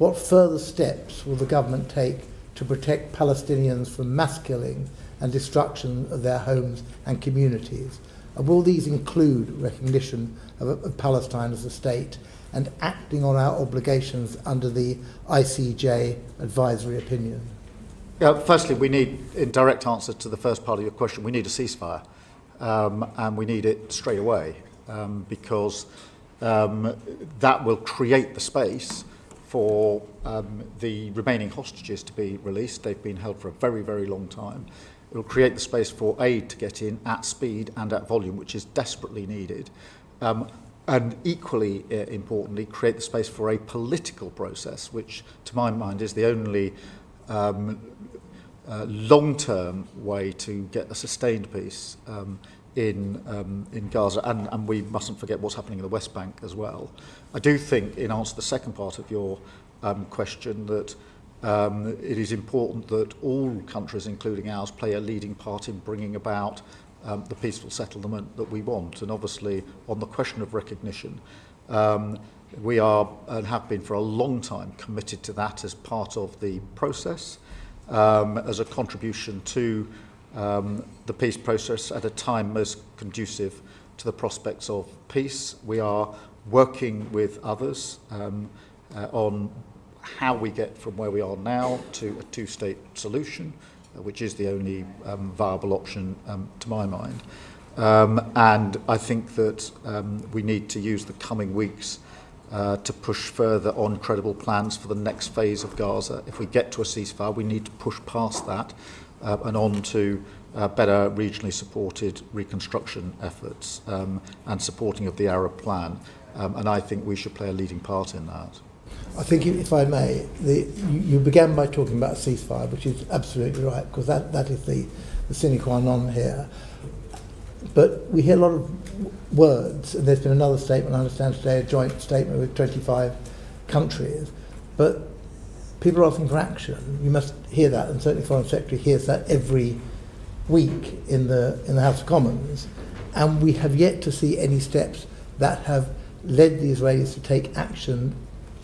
what further steps will the government take to protect Palestinians from mass killing and destruction of their homes and communities? And will these include recognition of Palestine as a state and acting on our obligations under the ICJ advisory opinion? Firstly, we need, in direct answer to the first part of your question, we need a ceasefire, and we need it straight away, because that will create the space for the remaining hostages to be released. They've been held for a very, very long time. It will create the space for aid to get in at speed and at volume, which is desperately needed. And equally importantly, create the space for a political process, which to my mind is the only long-term way to get a sustained peace in Gaza, and we mustn't forget what's happening in the West Bank as well. I do think, in answer to the second part of your question, that it is important that all countries, including ours, play a leading part in bringing about the peaceful settlement that we want. And obviously, on the question of recognition, we are and have been for a long time committed to that as part of the process, as a contribution to the peace process at a time most conducive to the prospects of peace. We are working with others on how we get from where we are now to a two-state solution, which is the only viable option to my mind. And I think that we need to use the coming weeks to push further on credible plans for the next phase of Gaza. If we get to a ceasefire, we need to push past that and on to better regionally supported reconstruction efforts and supporting of the Arab plan. And I think we should play a leading part in that. I think, if I may, you began by talking about a ceasefire, which is absolutely right, because that is the sine qua non here. But we hear a lot of words, and there's been another statement, I understand today, a joint statement with 25 countries, but people are asking for action. You must hear that, and certainly the Foreign Secretary hears that every week in the House of Commons, and we have yet to see any steps that have led the Israelis to take action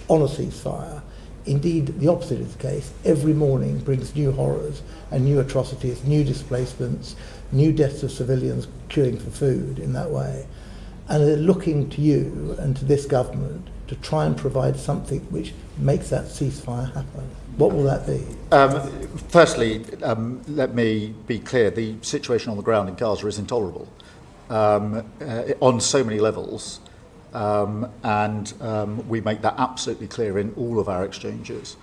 on a ceasefire. Indeed, the opposite is the case. Every morning brings new horrors and new atrocities, new displacements, new deaths of civilians queuing for food in that way. And they're looking to you and to this government to try and provide something which makes that ceasefire happen. What will that be? Firstly, let me be clear. The situation on the ground in Gaza is intolerable on so many levels. And we make that absolutely clear in all of our exchanges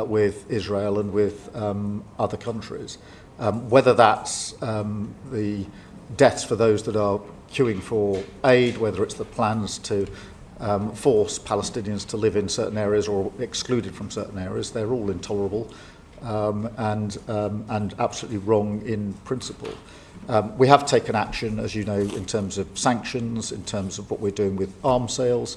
with Israel and with other countries. Whether that's the deaths for those that are queuing for aid, whether it's the plans to force Palestinians to live in certain areas or excluded from certain areas, they're all intolerable and absolutely wrong in principle. We have taken action, as you know, in terms of sanctions, in terms of what we're doing with arms sales,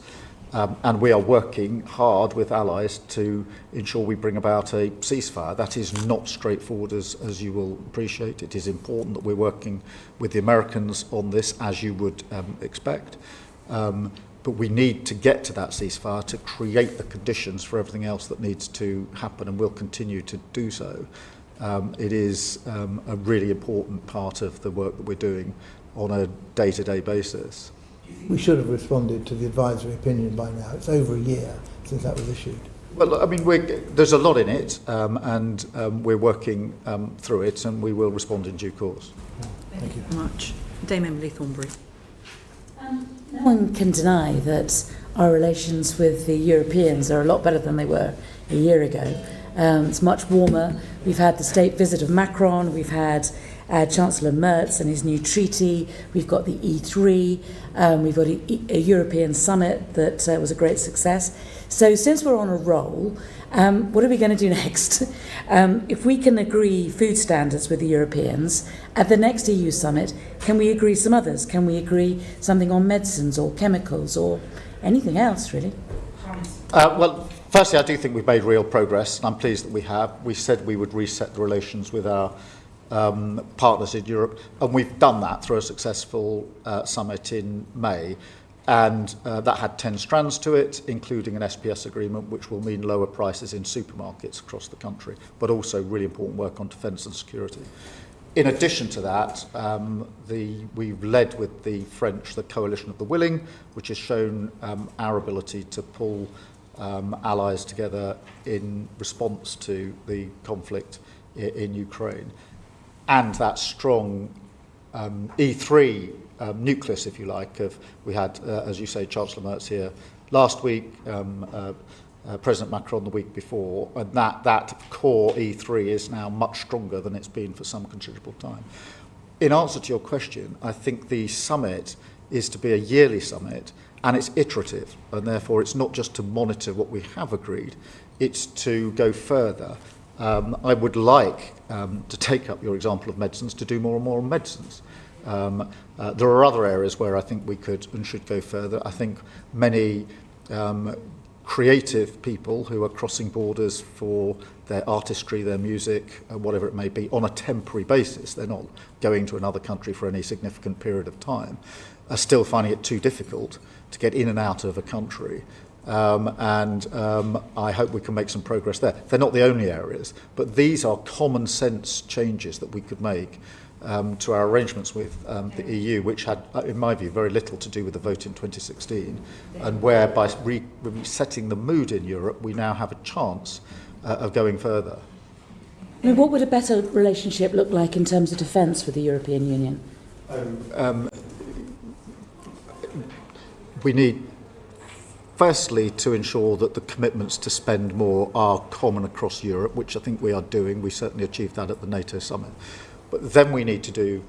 and we are working hard with allies to ensure we bring about a ceasefire. That is not straightforward, as you will appreciate. It is important that we're working with the Americans on this, as you would expect. But we need to get to that ceasefire to create the conditions for everything else that needs to happen, and will continue to do so. It is a really important part of the work that we're doing on a day-to-day basis. We should have responded to the advisory opinion by now. It's over a year since that was issued. Well, I mean, there's a lot in it, and we're working through it, and we will respond in due course. Thank you very much. Dame Emily Thornbury. No one can deny that our relations with the Europeans are a lot better than they were a year ago. It's much warmer. We've had the state visit of Macron. We've had Chancellor Merz and his new treaty. We've got the E3. We've got a European summit that was a great success. So since we're on a roll, what are we going to do next? If we can agree food standards with the Europeans, at the next EU summit, can we agree some others? Can we agree something on medicines or chemicals or anything else, really? Well, firstly, I do think we've made real progress, and I'm pleased that we have. We said we would reset the relations with our partners in Europe, and we've done that through a successful summit in May. And that had 10 strands to it, including an SPS agreement, which will mean lower prices in supermarkets across the country, but also really important work on defence and security. In addition to that, we've led with the French, the Coalition of the Willing, which has shown our ability to pull allies together in response to the conflict in Ukraine. And that strong E3 nucleus, if you like, we had, as you say, Chancellor Merz here last week, President Macron the week before, and that core E3 is now much stronger than it's been for some considerable time. In answer to your question, I think the summit is to be a yearly summit, and it's iterative, and therefore it's not just to monitor what we have agreed, it's to go further. I would like to take up your example of medicines, to do more and more on medicines. There are other areas where I think we could and should go further. I think many creative people who are crossing borders for their artistry, their music, whatever it may be, on a temporary basis, they're not going to another country for any significant period of time, are still finding it too difficult to get in and out of a country. I hope we can make some progress there. They're not the only areas, but these are common sense changes that we could make to our arrangements with the EU, which had, in my view, very little to do with the vote in 2016, and where by resetting the mood in Europe, we now have a chance of going further. I mean, what would a better relationship look like in terms of defence with the European Union? We need, firstly, to ensure that the commitments to spend more are common across Europe, which I think we are doing. We certainly achieved that at the NATO summit. But then we need to do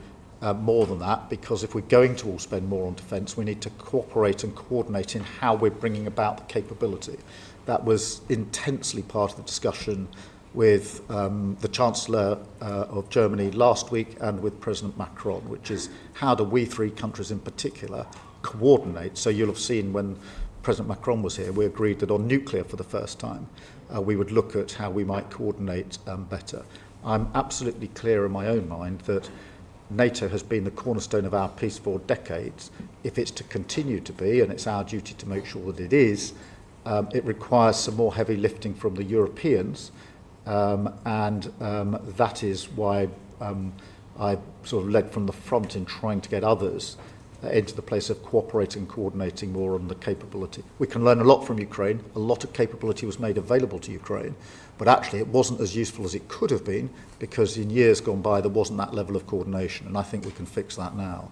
more than that, because if we're going to all spend more on defence, we need to cooperate and coordinate in how we're bringing about the capability. That was intensely part of the discussion with the Chancellor of Germany last week and with President Macron, which is how do we three countries in particular coordinate? So you'll have seen when President Macron was here, we agreed that on nuclear for the first time, we would look at how we might coordinate better. I'm absolutely clear in my own mind that NATO has been the cornerstone of our peace for decades. If it's to continue to be, and it's our duty to make sure that it is, it requires some more heavy lifting from the Europeans, and that is why I sort of led from the front in trying to get others into the place of cooperating, coordinating more on the capability. We can learn a lot from Ukraine. A lot of capability was made available to Ukraine, but actually it wasn't as useful as it could have been, because in years gone by there wasn't that level of coordination, and I think we can fix that now.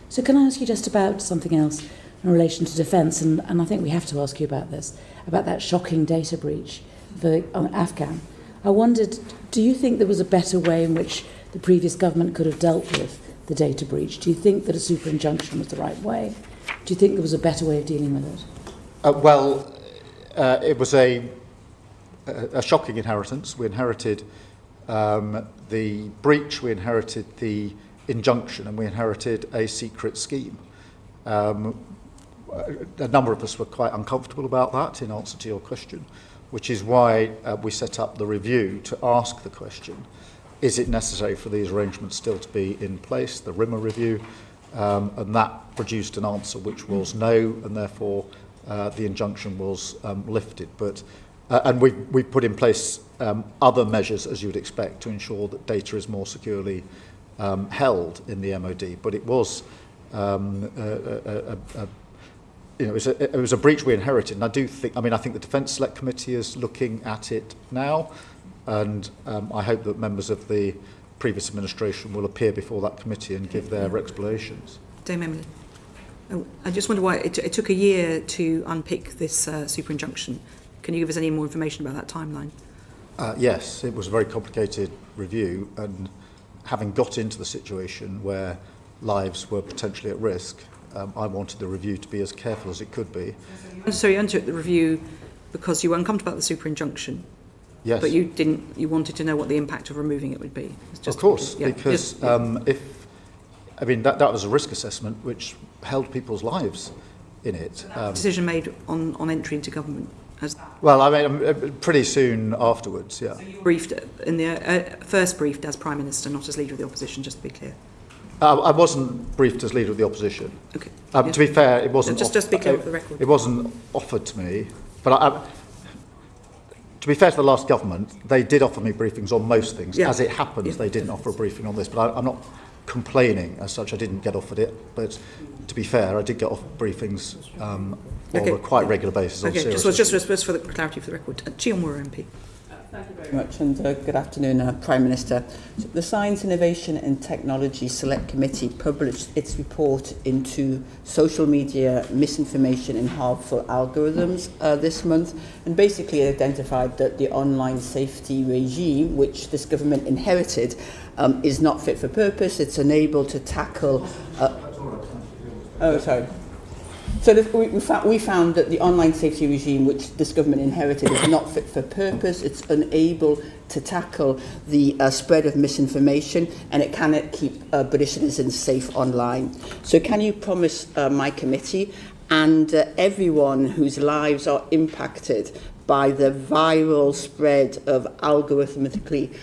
So can I ask you just about something else in relation to defence, and I think we have to ask you about this, about that shocking data breach for Afghan. I wondered, do you think there was a better way in which the previous government could have dealt with the data breach? Do you think that a super injunction was the right way? Do you think there was a better way of dealing with it? It was a shocking inheritance. We inherited the breach, we inherited the injunction, and we inherited a secret scheme. A number of us were quite uncomfortable about that, in answer to your question, which is why we set up the review to ask the question, is it necessary for these arrangements still to be in place, the RIMA review, and that produced an answer which was no, and therefore the injunction was lifted. And we put in place other measures, as you would expect, to ensure that data is more securely held in the MOD. But it was it was a breach we inherited, and I think the Defence Select Committee is looking at it now, and I hope that members of the previous administration will appear before that committee and give their explanations. Dame Emily. I just wonder why it took a year to unpick this super injunction. Can you give us any more information about that timeline? Yes, it was a very complicated review, and having got into the situation where lives were potentially at risk, I wanted the review to be as careful as it could be. So you undertook the review because you were uncomfortable about the super injunction? Yes. But you wanted to know what the impact of removing it would be? Of course, because that was a risk assessment which held people's lives in it. Decision made on entry into government? Pretty soon afterwards, yeah. So you briefed first briefed as Prime Minister, not as Leader of the Opposition, just to be clear. I wasn't briefed as Leader of the Opposition. Okay. To be fair, it wasn't... Just be clear for the record. It wasn't offered to me, but to be fair to the last government, they did offer me briefings on most things. As it happens, they didn't offer a briefing on this, but I'm not complaining as such. I didn't get offered it, but to be fair, I did get offered briefings on a quite regular basis. Okay, just for the clarity for the record. Chiomura MP. Thank you very much, and good afternoon, Prime Minister. The Science, Innovation and Technology Select Committee published its report into social media misinformation and harmful algorithms this month, and basically identified that the online safety regime, which this government inherited, is not fit for purpose. It's unable to tackle... So we found that the online safety regime, which this government inherited, is not fit for purpose. It's unable to tackle the spread of misinformation, and it cannot keep British citizens safe online. So can you promise my committee and everyone whose lives are impacted by the viral spread of algorithmically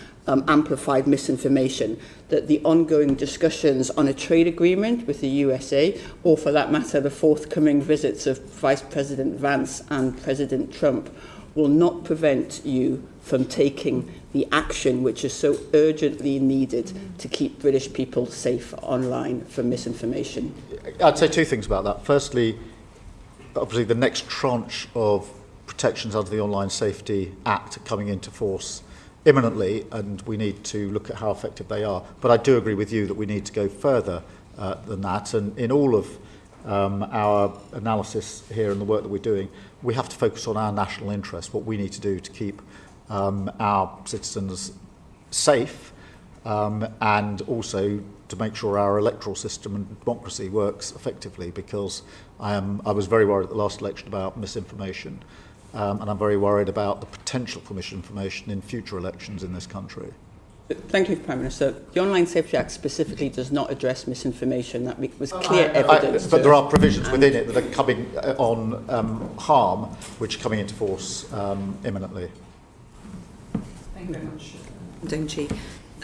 amplified misinformation, that the ongoing discussions on a trade agreement with the USA, or for that matter the forthcoming visits of Vice President Vance and President Trump, will not prevent you from taking the action which is so urgently needed to keep British people safe online from misinformation? I'd say two things about that. Firstly, obviously the next tranche of protections under the Online Safety Act are coming into force imminently, and we need to look at how effective they are. But I do agree with you that we need to go further than that, and in all of our analysis here and the work that we're doing, we have to focus on our national interest, what we need to do to keep our citizens safe, and also to make sure our electoral system and democracy works effectively, because I was very worried at the last election about misinformation. And I'm very worried about the potential for misinformation in future elections in this country. Thank you, Prime Minister. The Online Safety Act specifically does not address misinformation. That was clear evidence. But there are provisions within it that are coming on harm, which are coming into force imminently. Thank you very much.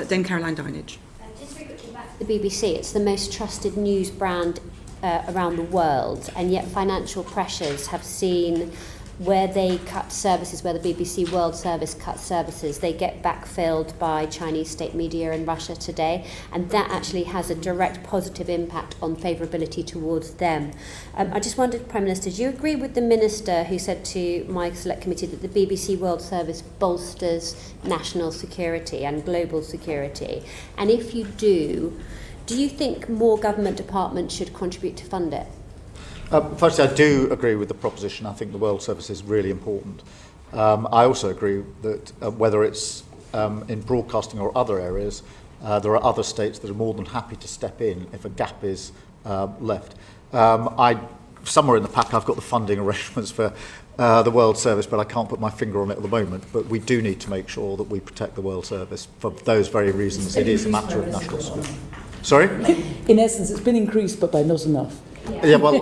Dame Caroline Dinage. Just very quickly back to the BBC. It's the most trusted news brand around the world, and yet financial pressures have seen where they cut services, where the BBC World Service cuts services, they get backfilled by Chinese state media in Russia today, and that actually has a direct positive impact on favourability towards them. I just wondered, Prime Minister, do you agree with the Minister who said to my Select Committee that the BBC World Service bolsters national security and global security? And if you do you think more government departments should contribute to fund it? Firstly, I do agree with the proposition. I think the World Service is really important. I also agree that whether it's in broadcasting or other areas, there are other states that are more than happy to step in if a gap is left. Somewhere in the pack I've got the funding arrangements for the World Service, but I can't put my finger on it at the moment. But we do need to make sure that we protect the World Service for those very reasons. It is a matter of national security. Sorry? In essence, it's been increased, but by not enough. Yeah, well,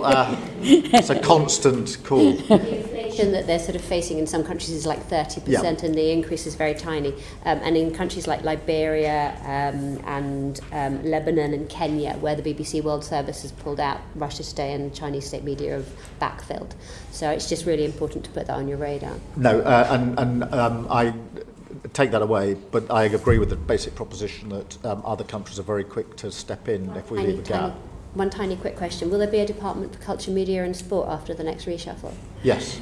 it's a constant call. The inflation that they're sort of facing in some countries is like 30%, and the increase is very tiny. And in countries like Liberia and Lebanon and Kenya, where the BBC World Service has pulled out, Russia Today and Chinese state media have backfilled. So it's just really important to put that on your radar. No, and I take that away, but I agree with the basic proposition that other countries are very quick to step in if we leave a gap. One tiny quick question. Will there be a Department for Culture, Media and Sport after the next reshuffle? Yes.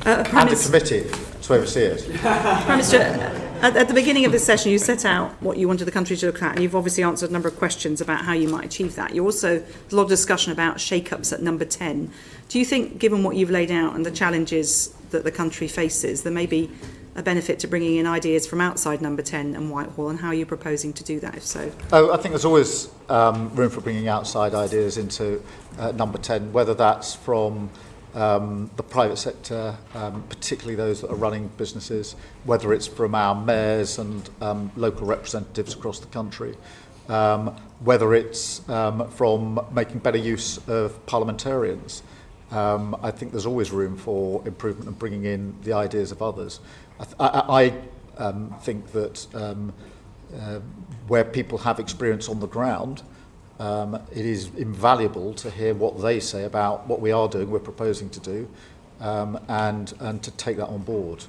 And a committee to oversee it. Prime Minister, at the beginning of this session, you set out what you wanted the country to look at, and you've obviously answered a number of questions about how you might achieve that. You also, there's a lot of discussion about shake-ups at number 10. Do you think, given what you've laid out and the challenges that the country faces, there may be a benefit to bringing in ideas from outside number 10 and Whitehall, and how are you proposing to do that, if so? I think there's always room for bringing outside ideas into number 10, whether that's from the private sector, particularly those that are running businesses, whether it's from our mayors and local representatives across the country, whether it's from making better use of parliamentarians. I think there's always room for improvement and bringing in the ideas of others. I think that where people have experience on the ground, it is invaluable to hear what they say about what we are doing, we're proposing to do, and to take that on board.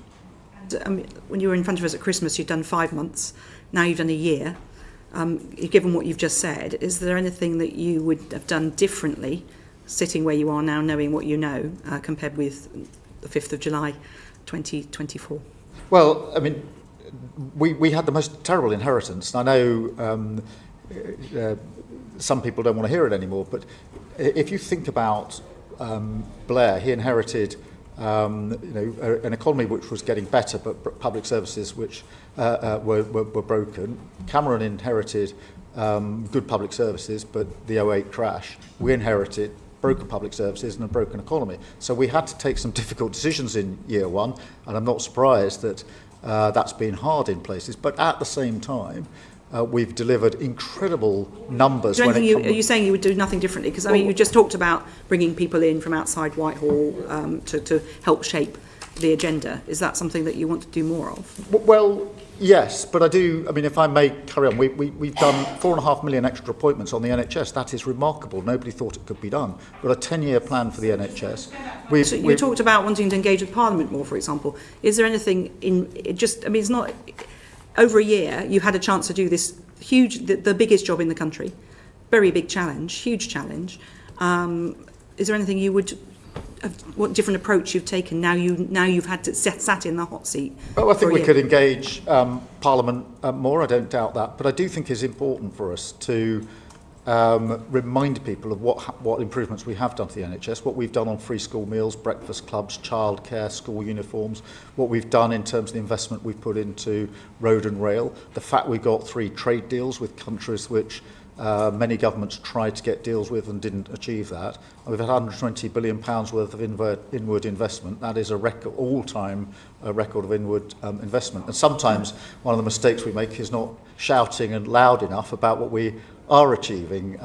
When you were in front of us at Christmas, you'd done 5 months. Now you've done a year. Given what you've just said, is there anything that you would have done differently, sitting where you are now, knowing what you know, compared with the 5th of July 2024? Well, I mean, we had the most terrible inheritance. I know some people don't want to hear it anymore, but if you think about Blair, he inherited an economy which was getting better, but public services which were broken. Cameron inherited good public services, but the 08 crash. We inherited broken public services and a broken economy. So we had to take some difficult decisions in year one, and I'm not surprised that that's been hard in places. But at the same time, we've delivered incredible numbers. Are you saying you would do nothing differently? Because I mean, you just talked about bringing people in from outside Whitehall to help shape the agenda. Is that something that you want to do more of? Well, yes, but I do. I mean, if I may carry on, we've done 4.5 million extra appointments on the NHS. That is remarkable. Nobody thought it could be done. We've got a 10-year plan for the NHS. So you talked about wanting to engage with Parliament more, for example. Is there anything it's not... Over a year, you've had a chance to do this huge, the biggest job in the country, very big challenge, huge challenge. Is there anything you would, what different approach you've taken now you've had to sat in the hot seat? Well, I think we could engage Parliament more. I don't doubt that, but I do think it's important for us to remind people of what improvements we have done to the NHS, what we've done on free school meals, breakfast clubs, childcare, school uniforms, what we've done in terms of the investment we've put into road and rail, the fact we've got 3 trade deals with countries which many governments tried to get deals with and didn't achieve that. And we've had £120 billion worth of inward investment. That is a record, all-time record of inward investment. And sometimes one of the mistakes we make is not shouting and loud enough about what we are achieving.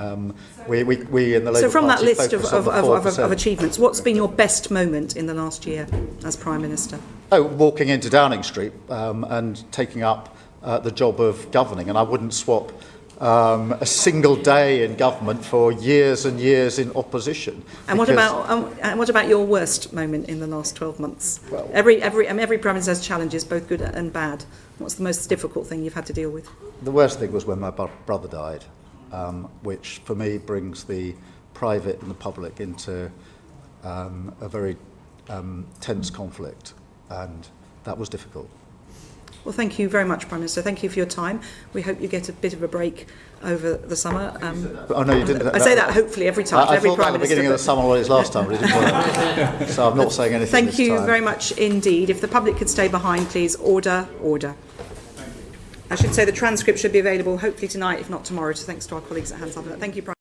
We in the Labour So from that Party list of achievements, what's been your best moment in the last year as Prime Minister? Oh, walking into Downing Street and taking up the job of governing. And I wouldn't swap a single day in government for years and years in opposition. And what about your worst moment in the last 12 months? Well, every Prime Minister has challenges, both good and bad. What's the most difficult thing you've had to deal with? The worst thing was when my brother died, which for me brings the private and the public into a very tense conflict, and that was difficult. Well, thank you very much, Prime Minister. Thank you for your time. We hope you get a bit of a break over the summer. Oh, no, you didn't. I say that hopefully every time. I every thought Prime that at the Minister, beginning of the summer holidays last time, but it didn't work. So I'm not saying anything Thank this you time. very much indeed. If the public could stay behind, please. Order. I should say the transcript should be available hopefully tonight, if not tomorrow. So thanks to our colleagues at Hans Thank you, Prime